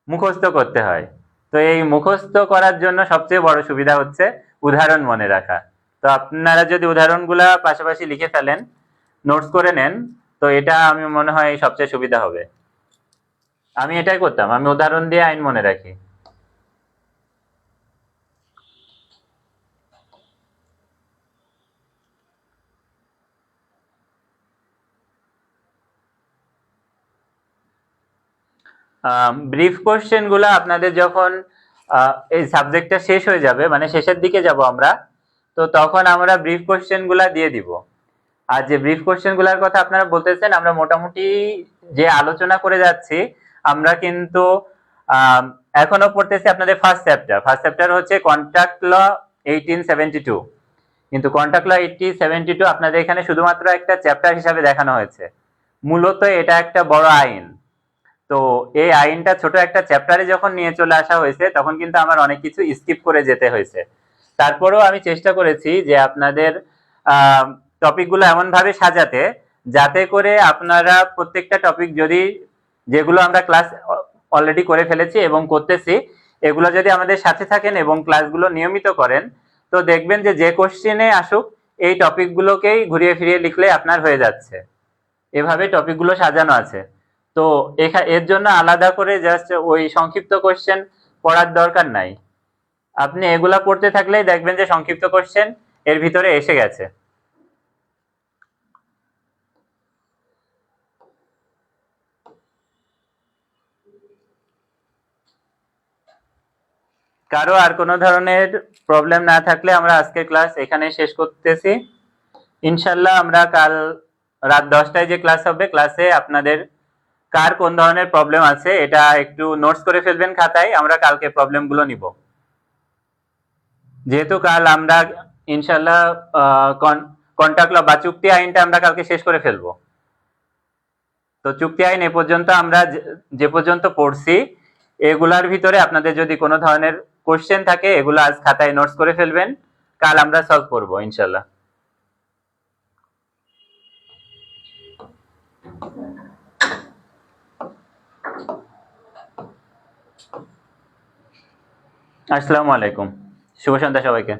মুখস্থ করতে হয়। তো এই মুখস্থ করার জন্য সবচেয়ে বড় সুবিধা হচ্ছে উদাহরণ মনে রাখা। তো আপনারা যদি উদাহরণগুলা পাশাপাশি লিখে ফেলেন, নোটস করে নেন, তো এটা আমি মনে হয় সবচেয়ে সুবিধা হবে। আমি এটাই করতাম, আমি উদাহরণ দিয়ে আইন মনে রাখি। ব্রিফ কোশ্চেন গুলো আপনাদের যখন এই সাবজেক্টটা শেষ হয়ে যাবে, মানে শেষের দিকে যাব আমরা, তো তখন আমরা ব্রিফ কোশ্চেন গুলা দিয়ে দিব। আর যে ব্রিফ কোশ্চেন গুলার কথা আপনারা বলতেছেন, আমরা মোটামুটি যে আলোচনা করে যাচ্ছি, আমরা কিন্তু এখনো পড়তেছি আপনাদের ফার্স্ট চ্যাপ্টার হচ্ছে কন্ট্রাক্ট ল 1872। কিন্তু কন্ট্রাক্ট ল 1872 আপনাদের এখানে শুধুমাত্র একটা চ্যাপ্টার হিসাবে দেখানো হয়েছে। মূলত এটা একটা বড় আইন। তো এই আইনটা ছোট একটা চ্যাপ্টারে যখন নিয়ে চলে আসা হয়েছে, তখন কিন্তু আমার অনেক কিছু স্কিপ করে যেতে হয়েছে। তারপরেও আমি চেষ্টা করেছি যে আপনাদের টপিকগুলো এমন ভাবে সাজাতে, যাতে করে আপনারা প্রত্যেকটা টপিক, যদি যেগুলো আমরা ক্লাস অলরেডি করে ফেলেছি এবং করতেছি, এগুলো যদি আমাদের সাথে থাকেন এবং ক্লাসগুলো নিয়মিত করেন, তো দেখবেন যে যে কোশ্চেনে আসুক, এই টপিকগুলোকেই ঘুরিয়ে ফিরিয়ে লিখলে আপনার হয়ে যাচ্ছে। এভাবে টপিকগুলো সাজানো আছে। তো এর জন্য আলাদা করে জাস্ট ওই সংক্ষিপ্ত কোশ্চেন পড়ার দরকার নাই। আপনি এগুলা পড়তে থাকলেই দেখবেন যে সংক্ষিপ্ত কোশ্চেন এর ভিতরে এসে গেছে। কারো আর কোনো ধরনের প্রবলেম না থাকলে আমরা আজকের ক্লাস এখানে শেষ করতেছি। ইনশাল্লাহ আমরা কাল রাত 10টায় যে ক্লাস হবে, ক্লাসে আপনাদের কার কোন ধরনের প্রবলেম আছে এটা একটু নোটস করে ফেলবেন খাতায়, আমরা কালকে প্রবলেমগুলো নিব। যেহেতু কাল আমরা ইনশাল্লাহ কন্ট্রাক্ট ল বা চুক্তি আইনটা আমরা কালকে শেষ করে ফেলবো। তো চুক্তি আইন এ পর্যন্ত আমরা যে পর্যন্ত পড়ছি, এগুলার ভিতরে আপনাদের যদি কোনো ধরনের কোশ্চেন থাকে, এগুলো আজ খাতায় নোটস করে ফেলবেন, কাল আমরা সলভ করবো ইনশাল্লাহ। আসসালামু আলাইকুম, শুভ সন্ধ্যা সবাইকে।